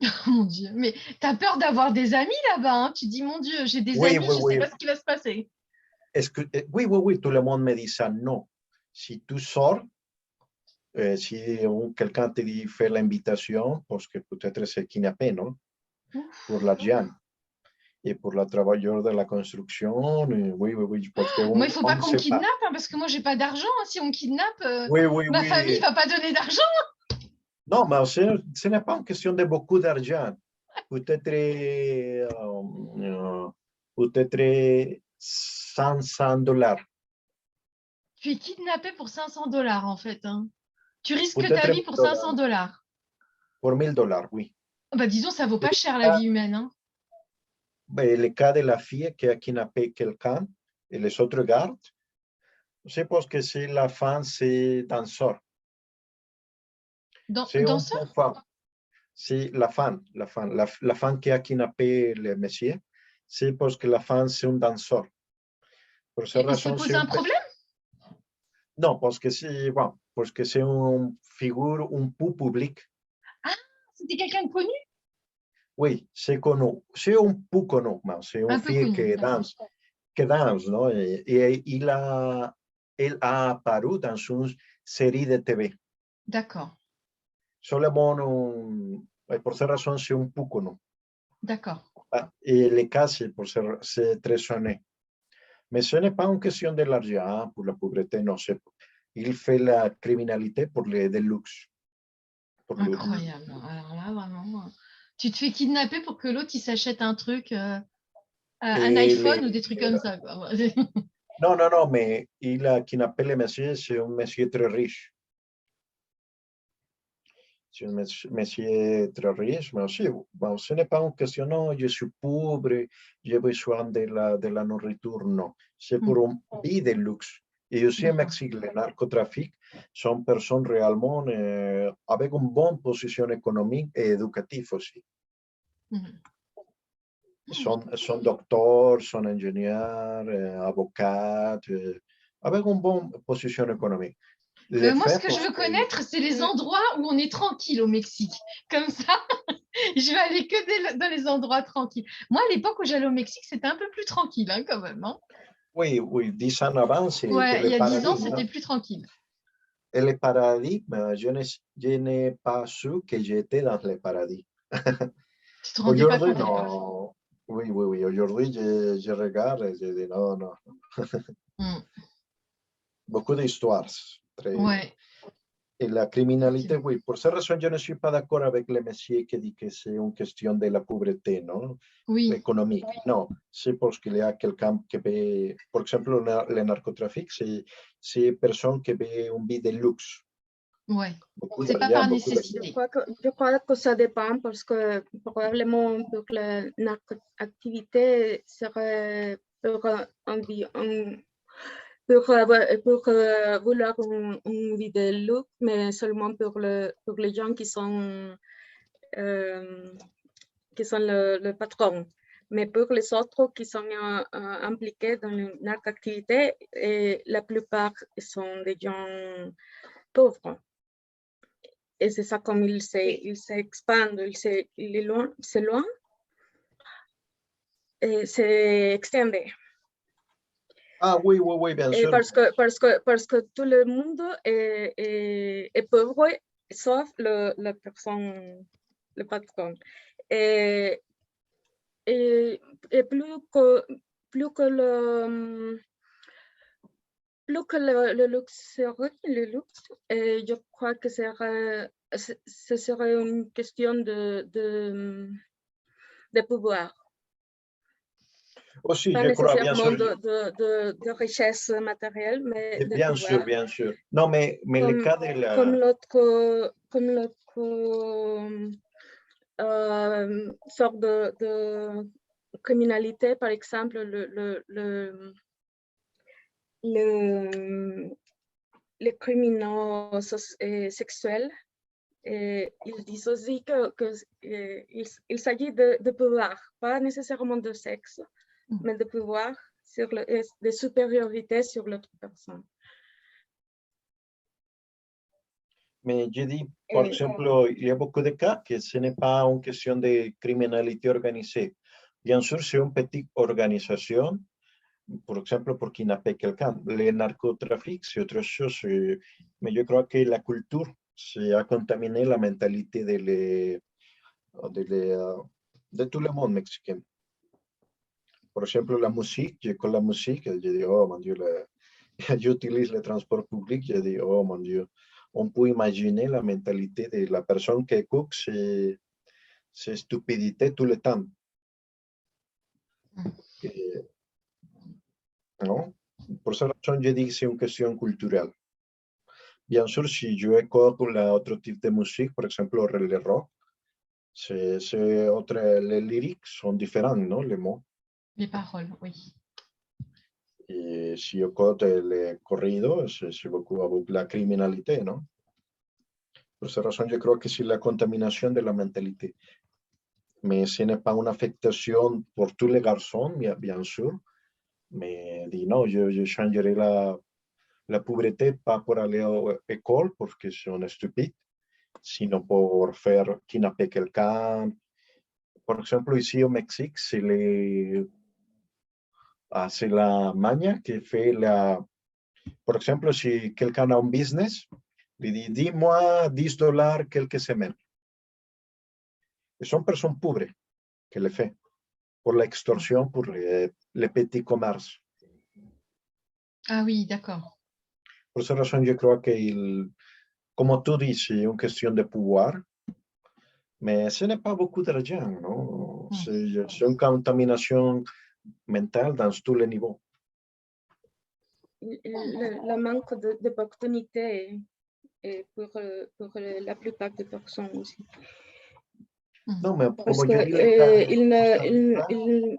Oh mon Dieu, mais tu as peur d'avoir des amis là-bas, hein? Tu dis, mon Dieu, j'ai des Oui, amis, oui, je ne sais oui. pas ce qui va se passer. Oui, tout le monde me dit ça. Non. Si tu sors, si quelqu'un te dit fais l'invitation, parce que peut-être c'est kidnappé, non? Pour l'argent. Et pour le travailleur de la construction, oui, parce Moi, qu'on il ne faut pas ne qu'on me sait pas. kidnappe, hein, parce que moi, j'ai pas d'argent, hein. Si on me kidnappe, ma famille Oui. ne va pas donner d'argent. Non, mais ce n'est pas une question de beaucoup d'argent. Peut-être, peut-être 500 $. Tu es kidnappé pour 500 $ en fait, hein. Tu risques ta Peut-être vie 1000 pour 500 $. dollars. Pour 1000 $, oui. Bah, disons, ça vaut Et pas cher la vie humaine, hein. le cas de la fille qui a kidnappé quelqu'un et les autres gardes, c'est parce que c'est la femme, c'est danseur. C'est Dans un ça? peu femme. C'est la femme qui a kidnappé le monsieur, c'est parce que la femme, c'est un danseur. Pour cette Et ça raison, pose un problème? Non, parce que c'est une figure un peu publique. Ah, c'était quelqu'un de connu? Oui, c'est connu. C'est un peu connu, mais c'est une Un peu fille connu, d'accord. qui danse, non? Et elle a apparu dans une série de TV. D'accord, Seulement, pour cette raison, c'est un peu connu. d'accord. Et le cas, c'est très sonné. Mais ce n'est pas une question de l'argent pour la pauvreté, non. Il fait la criminalité pour les deluxe. Pour le, Incroyable. Alors là, vraiment, tu te fais kidnapper pour que l'autre il s'achète un truc, un et iPhone ou des trucs comme ça, quoi. non, mais qui n'appelle le monsieur, c'est un monsieur très riche. C'est un monsieur très riche, mais aussi, bon, ce n'est pas une question, non, je suis pauvre, j'ai besoin de la nourriture, non. C'est pour une vie de luxe. Et aussi au Mexique, le narcotrafic sont personnes réellement avec une bonne position économique et éducative aussi. Sont docteurs, sont ingénieurs, avocats, avec une bonne position économique. Moi, ce que je veux connaître, c'est les endroits où on est tranquille au Mexique. Comme ça, je vais aller que dans les endroits tranquilles. Moi, à l'époque où j'allais au Mexique, c'était un peu plus tranquille, hein, quand même, hein. Oui, 10 ans avant, c'était Ouais, il y le a 10 ans, paradigme. c'était plus tranquille. Et le paradigme, je n'ai pas su que j'étais dans le paradigme. Tu te rendais pas Aujourd'hui, compte à l'époque. non. Oui. Aujourd'hui, je regarde et je dis non. Beaucoup d'histoires. Ouais, Et la criminalité, oui. Pour cette raison, je ne suis pas d'accord avec le monsieur qui dit que c'est une question de la pauvreté, non? oui, Économique. Non, c'est parce qu'il y a quelqu'un qui veut, par exemple, le narcotrafic, c'est personne qui veut une vie de luxe. ouais. Beaucoup C'est pas d'argent, par beaucoup d'argent. nécessité. Je crois que ça dépend parce que probablement pour la activité serait pour vouloir une vie de luxe, mais seulement pour les gens qui sont le patron. Mais pour les autres qui sont impliqués dans la narcoactivité, la plupart sont des gens pauvres. Et c'est ça comme ils s'expandent, ils s'éloignent et s'extendent. Ah oui, oui, oui, bien sûr. Parce que tout le monde est pauvre, sauf la personne, le patron. Et plus que le luxe, je crois que ce serait une question de pouvoir. Aussi, Pas je crois, bien nécessairement sûr. de richesse matérielle, mais de Bien pouvoir. sûr, bien sûr. Non, mais le cas de la... Comme l'autre sorte de criminalité, par exemple, les criminels sexuels, ils disent aussi qu'il s'agit de pouvoir, pas nécessairement de sexe, mais de pouvoir, de supériorité sur l'autre personne. Mais je dis, par exemple, il y a beaucoup de cas que ce n'est pas une question de criminalité organisée. Bien sûr, c'est une petite organisation, par exemple, pour kidnapper quelqu'un. Le narcotrafic, c'est autre chose. Mais je crois que la culture, c'est a contaminé la mentalité de tout le monde mexicain. Par exemple, la musique, con la musique, je dis, oh mon Dieu, j'utilise le transport public, je dis, oh mon Dieu, on peut imaginer la mentalité de la personne qui écoute ces stupidités tout le temps. Non? Pour cette raison, je dis que c'est une question culturelle. Bien sûr, si je écoute autre type de musique, par exemple le rock, les lyrics sont différents, non, les mots. Les paroles, oui. Et si j'écoute les corridos, c'est beaucoup avec la criminalité, non? Por esa razón, yo creo que sí la contaminación de la mentalité. Mais ce n'est pas une affectation pour tous les garçons, bien sûr. Mais dis non, je changerai la pauvreté pas pour aller à l'école parce que c'est stupide, sinon pour faire kidnapper quelqu'un. Par exemple, ici au Mexique, c'est la maña qui fait la... Par exemple, si quelqu'un a un business, lui dit, dis-moi $10 quelques semaines. Et sont personnes pauvres qui le fait pour l'extorsion, pour les petits commerces. Ah oui, d'accord. Por esa razón, yo creo que, como tú dices, c'est une question de pouvoir, mais ce n'est pas beaucoup d'argent, non? C'est une contamination mentale dans tous les niveaux. Le manque d'opportunités pour la plupart des personnes aussi. Non, mais Parce comme que je dis,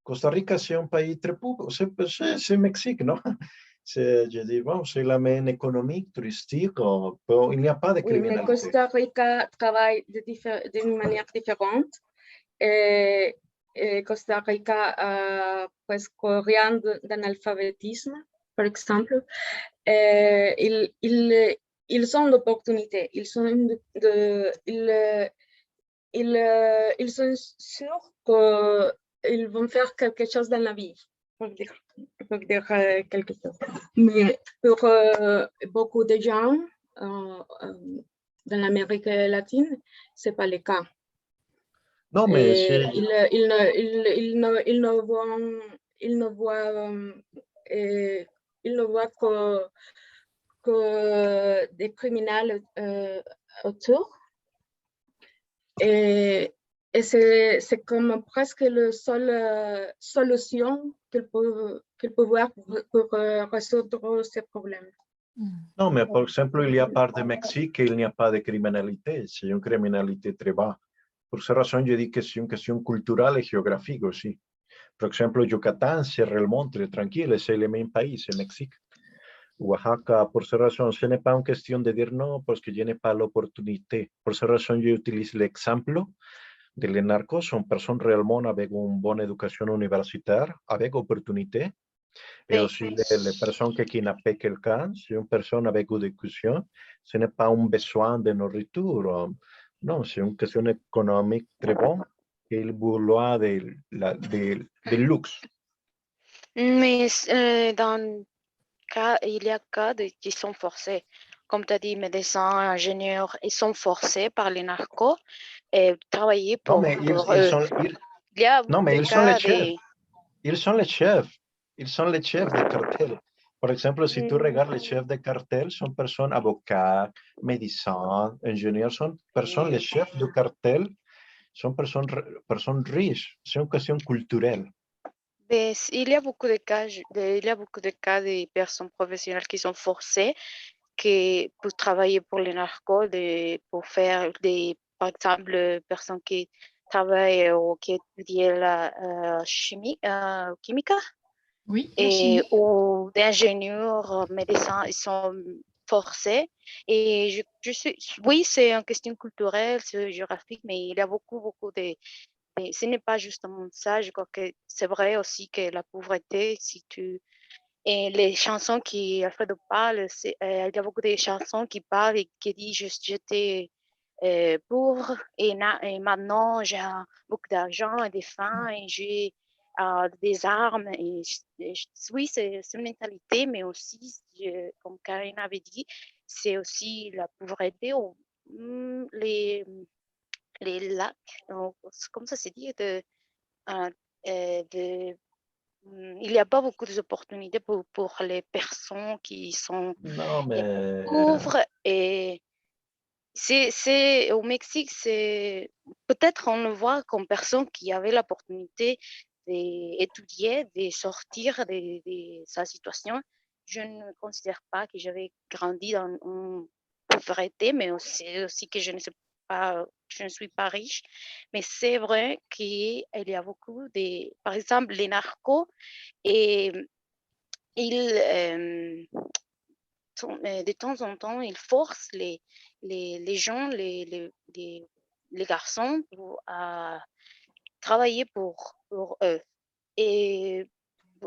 Costa Rica, c'est un pays très pauvre. C'est Mexique, non? Je dis, bon, c'est la main économique, touristique, il n'y a pas de oui, mais criminalité. Costa Rica travaille d'une manière différente. Et Costa Rica a presque rien d'analphabétisme, par exemple. Ils ont l'opportunité, ils sont sûrs qu'ils vont faire quelque chose dans la vie, pour dire quelque chose. Mais pour beaucoup de gens dans l'Amérique latine, ce n'est pas le cas. Non, mais ils ne voient que des criminels autour. Et c'est comme presque la seule solution qu'ils peuvent voir pour résoudre ces problèmes. non, mais par exemple, il y a part de Mexique et il n'y a pas de criminalité. C'est une criminalité très basse. Pour cette raison, je dis que c'est une question culturelle et géographique aussi. Par exemple, Yucatán, c'est réellement très tranquille, c'est le même pays, c'est le Mexique. Oaxaca, pour cette raison, ce n'est pas une question de dire non parce que je n'ai pas l'opportunité. Pour cette raison, j'utilise l'exemple Les narcos sont personnes réellement avec une bonne éducation universitaire, avec opportunité. Et Oui. aussi les personnes qui kidnappent quelqu'un, c'est une personne avec une éducation. Ce n'est pas un besoin de nourriture. Non, c'est une question économique très bonne. Il besoin de luxe. Mais dans le cas, il y a cas qui sont forcés. Comme tu as dit, médecins, ingénieurs, ils sont forcés par les narcos et travailler Non, pour mais eux. Il y a non, mais des ils sont les cas chefs. Ils sont les chefs. Ils sont les chefs des cartels. Par exemple, si tu regardes les chefs des cartels, sont personnes avocats, médecins, ingénieurs, sont personnes, les chefs du cartel, sont personnes riches. C'est une question culturelle. Il y a beaucoup de cas, il y a beaucoup de cas de personnes professionnelles qui sont forcées pour travailler pour les narcos, pour faire par exemple, personnes qui travaillent ou qui étudient la chimie, chimique, Oui, la chimie. ou d'ingénieurs, médecins, ils sont forcés. Et oui, c'est une question culturelle, c'est géographique, mais il y a beaucoup ce n'est pas justement ça. Je crois que c'est vrai aussi que la pauvreté, et les chansons qui Alfredo parle, il y a beaucoup de chansons qui parlent et qui disent j'étais pauvre et maintenant j'ai beaucoup d'argent et des fins et j'ai des armes. Oui, c'est une mentalité, mais aussi, comme Karine avait dit, c'est aussi la pauvreté ou les lacs, comme ça se dit, il n'y a pas beaucoup d'opportunités pour les personnes qui sont Non, mais pauvres. Et au Mexique, peut-être on le voit comme personne qui avait l'opportunité d'étudier, de sortir de sa situation. Je ne considère pas que j'avais grandi dans une pauvreté, mais aussi que je ne suis pas riche. Mais c'est vrai qu'il y a beaucoup par exemple, les narcos, et de temps en temps, ils forcent les gens, les garçons à travailler pour eux. Et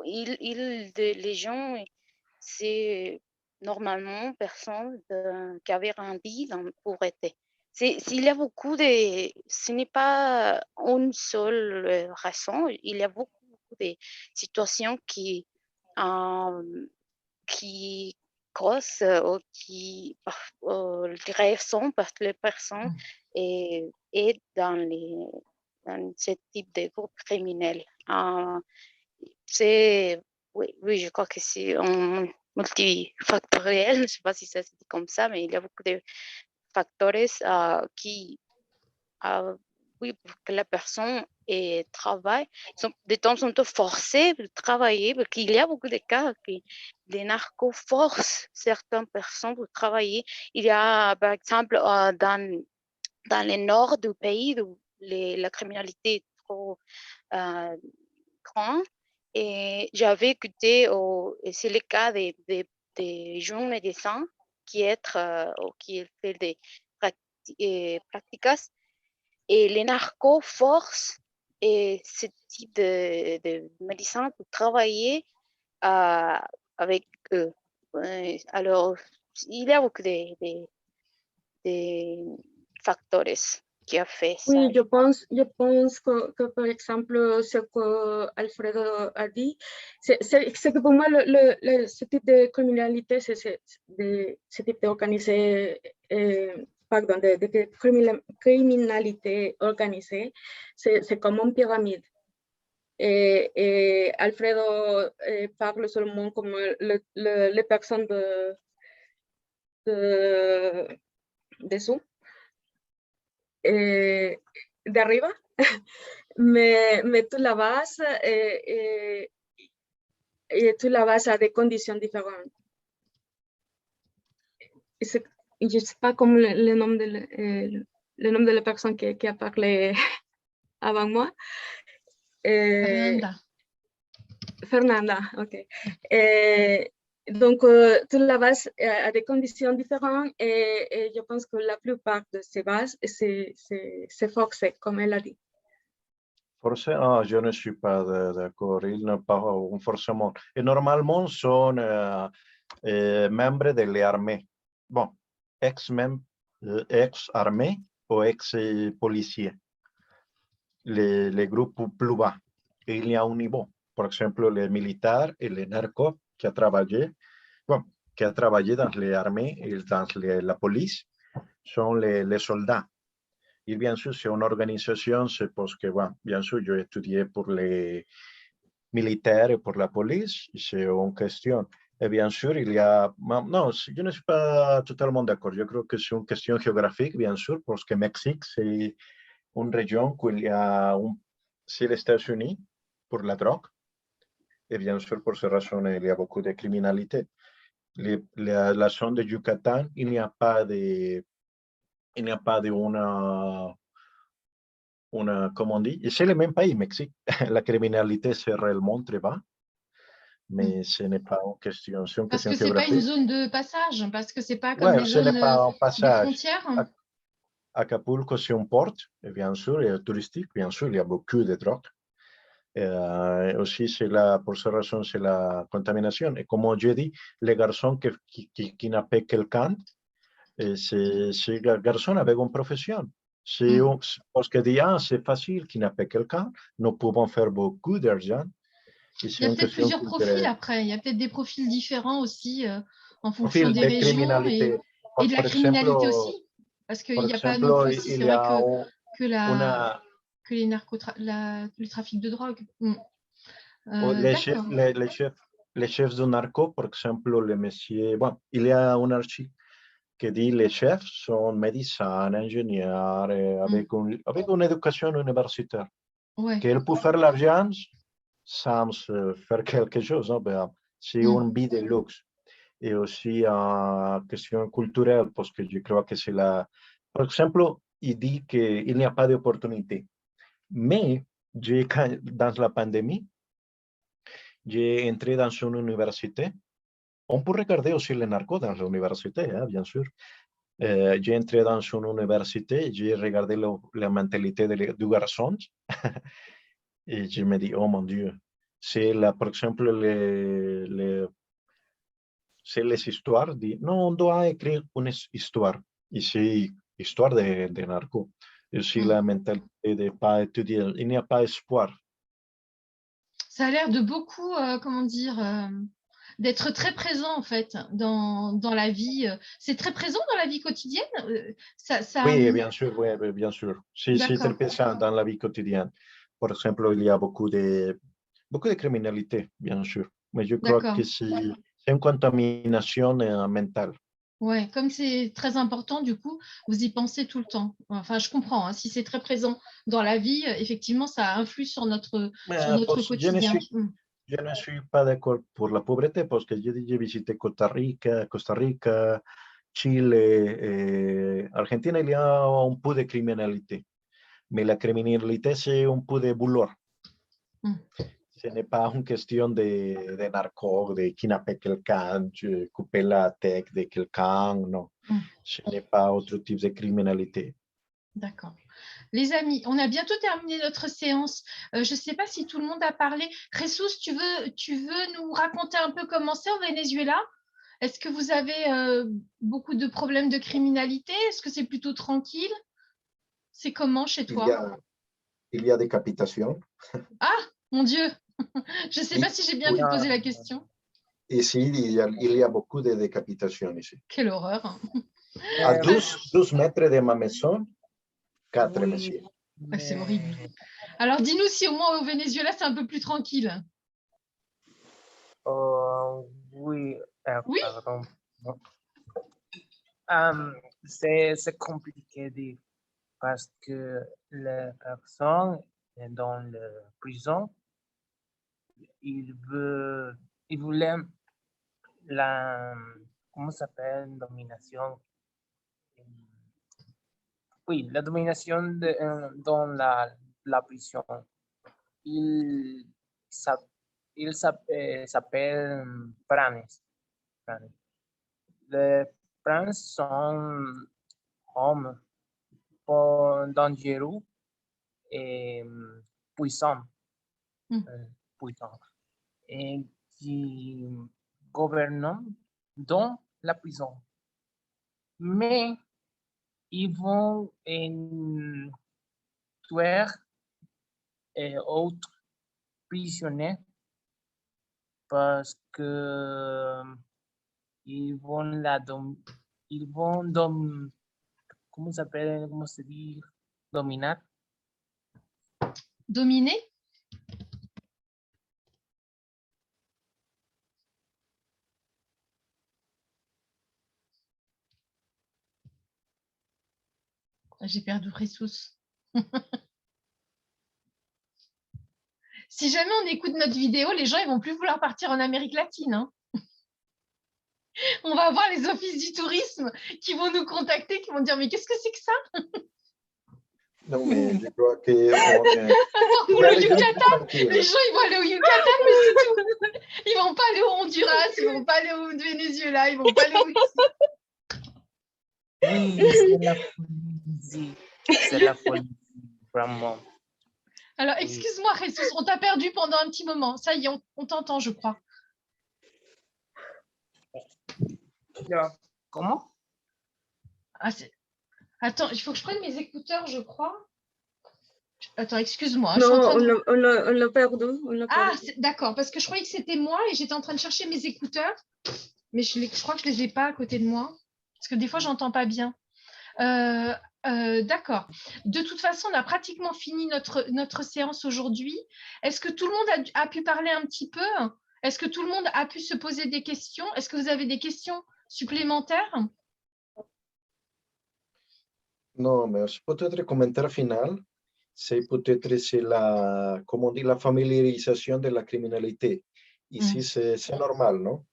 les gens, c'est normalement personne qui avait grandi dans la pauvreté. Il y a beaucoup ce n'est pas une seule raison, il y a beaucoup de situations qui causent ou qui raison parce que les personnes est dans ce type de groupe criminel. Oui, je crois que c'est un multifactoriel, je ne sais pas si ça se dit comme ça, mais il y a beaucoup de facteurs qui, oui, pour que la personne travaille, sont de temps en temps forcés de travailler, parce qu'il y a beaucoup de cas que les narcos forcent certaines personnes pour travailler. Il y a, par exemple, dans le nord du pays, où la criminalité est trop grande. Et j'avais écouté, et c'est le cas des jeunes médecins qui fait des pratiques, et les narcos forcent ce type de médecins pour travailler avec eux. Alors, il y a beaucoup de facteurs qui ont fait ça. Oui, je pense que, par exemple, ce que Alfredo a dit, c'est que pour moi, ce type de criminalité, ce type d'organisé, pardon, de criminalité organisée, c'est comme une pyramide. Et Alfredo parle seulement comme les personnes dessous, de arriba, mais toute la base, toute la base a des conditions différentes. Je ne sais pas comment le nom de la personne qui a parlé avant moi. Fernanda. Fernanda, ok. Donc, toute la base a des conditions différentes et je pense que la plupart de ces bases, c'est forcé, comme elle a dit. Forcé, ah, je ne suis pas d'accord. Ils ne pas forcément. Et normalement, sont membres de l'armée. Bon, ex-armée ou ex-policier. Les groupes plus bas. Et il y a un niveau. Par exemple, les militaires et les narcos qui a travaillé, bon, qui a travaillé dans les armées et dans la police sont les soldats. Et bien sûr, c'est une organisation, c'est parce que, bon, bien sûr, j'ai étudié pour les militaires et pour la police, c'est une question. Et bien sûr, il y a... Non, je ne suis pas totalement d'accord. Je crois que c'est une question géographique, bien sûr, parce que Mexique, c'est une région où il y a... C'est les États-Unis pour la drogue. Et bien sûr, pour ces raisons, il y a beaucoup de criminalité. La zone de Yucatán, il n'y a pas de... Il n'y a pas de comme on dit, et c'est le même pays, Mexique. La criminalité, c'est réellement très bas, mais ce n'est pas une question, c'est une Parce question que c'est pas une géographique. zone de passage, parce que c'est pas comme Ouais, les ce n'est zones pas un des passage. frontières. Acapulco, c'est un port, et bien sûr, et touristique, bien sûr, il y a beaucoup de drogue. Aussi, pour cette raison, c'est la contamination. Et comme je dis, les garçons qui n'appellent quelqu'un, c'est garçon avec une profession. Parce que dit, ah, c'est facile qu'il n'appelle quelqu'un, nous pouvons faire beaucoup d'argent. Il y a peut-être plusieurs profils après. Il y a peut-être des profils différents aussi en fonction Profil des de régions criminalité. et de la criminalité aussi. Parce qu'il n'y a pas non plus, c'est vrai que le trafic de drogue. Les chefs de narco, par exemple, les messieurs, bon, il y a un article qui dit les chefs sont médecins, ingénieurs, avec une éducation universitaire. Ouais. Qu'elle peut faire l'argent sans faire quelque chose. Hein, c'est une vie de luxe. Et aussi en question culturelle, parce que je crois que c'est la... Par exemple, il dit qu'il n'y a pas d'opportunité. Mais dans la pandémie, j'ai entré dans une université. On peut regarder aussi les narcos dans l'université, hein, bien sûr. J'ai entré dans une université, j'ai regardé la mentalité du garçon et je me dis, oh mon Dieu, c'est par exemple c'est les histoires. Non, on doit écrire une histoire. Ici, histoire de narco. Et aussi la mentalité de ne pas étudier. Il n'y a pas espoir. Ça a l'air de beaucoup, comment dire, d'être très présent en fait dans la vie. C'est très présent dans la vie quotidienne. Oui, bien sûr, oui, bien sûr. C'est très présent dans la vie quotidienne. Par exemple, il y a beaucoup de criminalité, bien sûr. Mais je crois que c'est une contamination mentale. Ouais, comme c'est très important, du coup, vous y pensez tout le temps. Enfin, je comprends. Hein, si c'est très présent dans la vie, effectivement, ça influe sur notre quotidien. Je ne suis pas d'accord pour la pauvreté parce que j'ai visité Costa Rica, Chile, Argentina, il y a un peu de criminalité. Mais la criminalité, c'est un peu de boulot. Ce n'est pas une question de narco, de kidnapper quelqu'un, de couper la tête de quelqu'un, non. Ce n'est pas autre type de criminalité. D'accord. Les amis, on a bientôt terminé notre séance. Je ne sais pas si tout le monde a parlé. Jesus, tu veux nous raconter un peu comment c'est au Venezuela? Est-ce que vous avez beaucoup de problèmes de criminalité? Est-ce que c'est plutôt tranquille? C'est comment chez toi? Il y a décapitation. Ah, mon Dieu! Je ne sais pas si j'ai bien pu poser la question. Ici, il y a beaucoup de décapitations ici. Quelle horreur! À 12 mètres de ma maison, 4 messieurs. C'est horrible. Alors, dis-nous si au moins au Venezuela, c'est un peu plus tranquille. Oui. Oui. Pardon. C'est compliqué parce que les personnes dans la prison, ils voulaient la, comment ça s'appelle, domination. Oui, la domination dans la prison. Il s'appelle planes. prince. Les princes sont hommes dangereux et puissants, puissants, et qui gouvernent dans la prison. Mais ils vont tuer autres prisonniers parce que ils vont comment se dit, dominer. Dominer? J'ai perdu Jesus. Si jamais on écoute notre vidéo, les gens ils vont plus vouloir partir en Amérique latine. Hein. On va avoir les offices du tourisme qui vont nous contacter, qui vont dire mais qu'est-ce que c'est que ça? Non, mais je crois que pour le Yucatan, les gens ils vont aller au Yucatan, mais c'est tout. Ils vont pas aller au Honduras, ils vont pas aller au Venezuela, ils vont pas aller au Oui, c'est la folie. C'est la folie, vraiment. Alors, excuse-moi, Jesus, on t'a perdu pendant un petit moment. Ça y est, on t'entend, je crois. Comment? Attends, il faut que je prenne mes écouteurs, je crois. Attends, excuse-moi. Non, on l'a perdu. Ah, d'accord, parce que je croyais que c'était moi et j'étais en train de chercher mes écouteurs. Mais je crois que je ne les ai pas à côté de moi. Parce que des fois, je n'entends pas bien. D'accord. De toute façon, on a pratiquement fini notre séance aujourd'hui. Est-ce que tout le monde a pu parler un petit peu? Est-ce que tout le monde a pu se poser des questions? Est-ce que vous avez des questions supplémentaires? Non, mais peut-être le commentaire final, c'est peut-être comment on dit, la familiarisation de la criminalité. Ici, c'est normal, non?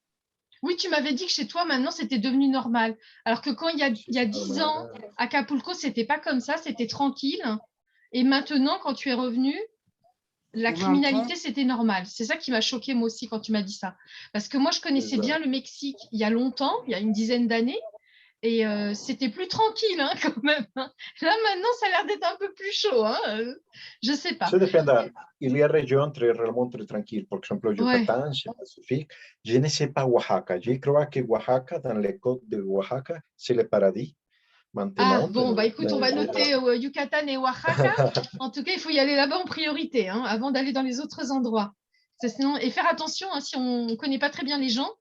Oui, tu m'avais dit que chez toi, maintenant, c'était devenu normal. Alors que quand il y a 10 ans, à Acapulco, c'était pas comme ça, c'était tranquille. Et maintenant, quand tu es revenu, la criminalité, c'était normal. C'est ça qui m'a choquée, moi aussi, quand tu m'as dit ça. Parce que moi, je connaissais bien le Mexique il y a longtemps, il y a une dizaine d'années. Et c'était plus tranquille, hein, quand même. Hein. Là, maintenant, ça a l'air d'être un peu plus chaud. Hein. Je ne sais pas. Ça dépend. Il y a des régions vraiment très tranquilles. Par exemple, Yucatan, c'est pacifique. Je ne sais pas Oaxaca. Je crois que Oaxaca, dans les côtes de Oaxaca, c'est le paradis. Maintenant, ah, bon, bah écoute, on va noter Yucatan et Oaxaca. En tout cas, il faut y aller là-bas en priorité, hein, avant d'aller dans les autres endroits. Sinon, et faire attention, hein, si on ne connaît pas très bien les gens,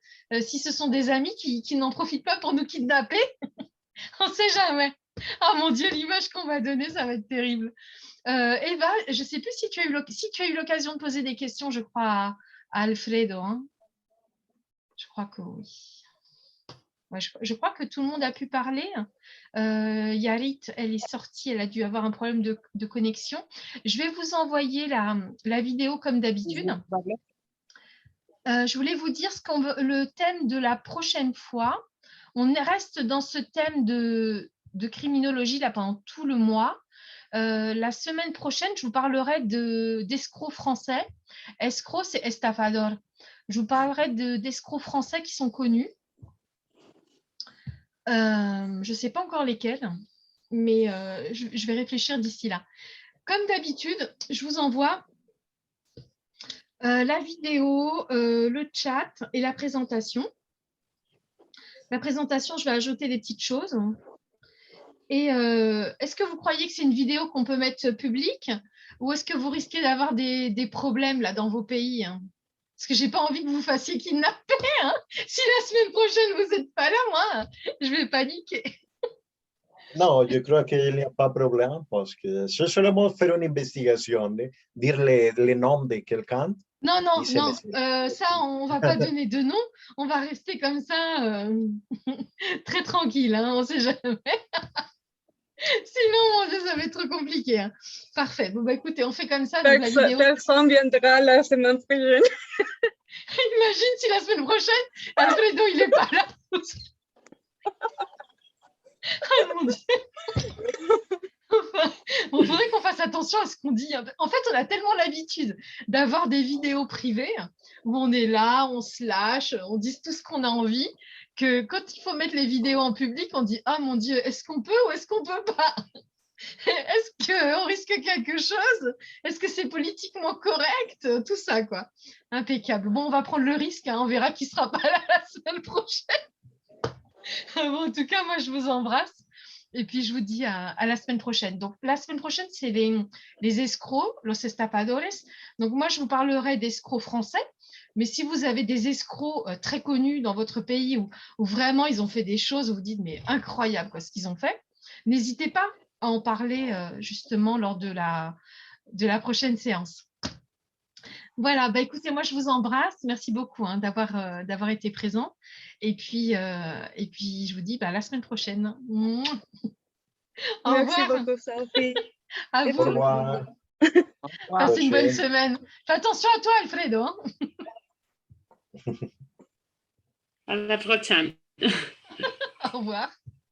si ce sont des amis qui n'en profitent pas pour nous kidnapper, on ne sait jamais. Oh mon Dieu, l'image qu'on va donner, ça va être terrible. Eva, je ne sais plus si tu as eu l'occasion de poser des questions, je crois, à Alfredo. Hein. Je crois que oui. Ouais, je crois que tout le monde a pu parler. Yarit, elle est sortie, elle a dû avoir un problème de connexion. Je vais vous envoyer la vidéo comme d'habitude. Je voulais vous dire le thème de la prochaine fois. On reste dans ce thème de criminologie là, pendant tout le mois. La semaine prochaine, je vous parlerai d'escrocs français. Escroc, c'est estafador. Je vous parlerai d'escrocs français qui sont connus. Je ne sais pas encore lesquels, mais je vais réfléchir d'ici là. Comme d'habitude, je vous envoie la vidéo, le chat et la présentation. La présentation, je vais ajouter des petites choses. Et est-ce que vous croyez que c'est une vidéo qu'on peut mettre publique ou est-ce que vous risquez d'avoir des problèmes là dans vos pays hein? Parce que je n'ai pas envie que vous fassiez kidnapper. Hein. Si la semaine prochaine, vous n'êtes pas là, moi, je vais paniquer. Non, je crois qu'il n'y a pas de problème parce que c'est seulement faire une investigation, dire les noms de quelqu'un. Non, ça, on ne va pas donner de nom. On va rester comme ça, très tranquille, hein, on ne sait jamais. Sinon, ça va être trop compliqué. Hein. Parfait. Bon, bah écoutez, on fait comme ça. Donc, la vidéo... Personne viendra la semaine prochaine. Imagine si la semaine prochaine, Alfredo, il n'est pas là. Oh mon Dieu. On faudrait qu'on fasse attention à ce qu'on dit. En fait, on a tellement l'habitude d'avoir des vidéos privées où on est là, on se lâche, on dit tout ce qu'on a envie, que quand il faut mettre les vidéos en public, on dit « Ah mon Dieu, est-ce qu'on peut ou est-ce qu'on peut pas ?» Est-ce qu'on risque quelque chose? Est-ce que c'est politiquement correct? Tout ça, quoi. Impeccable. Bon, on va prendre le risque, hein, on verra qui sera pas là la semaine prochaine. Bon, en tout cas, moi, je vous embrasse. Et puis, je vous dis à la semaine prochaine. Donc, la semaine prochaine, c'est les escrocs, los estafadores. Donc, moi, je vous parlerai d'escrocs français. Mais si vous avez des escrocs très connus dans votre pays où vraiment ils ont fait des choses, où vous dites, mais incroyable quoi, ce qu'ils ont fait, n'hésitez pas à en parler justement lors de la prochaine séance. Voilà, bah écoutez, moi je vous embrasse. Merci beaucoup hein, d'avoir été présent. Et puis, je vous dis à la semaine prochaine. Au Merci revoir. beaucoup, Sophie. À Et vous. Au revoir. Passez une bonne Prochaine. semaine. Fais attention à toi, Alfredo. Hein. À la prochaine. Au revoir.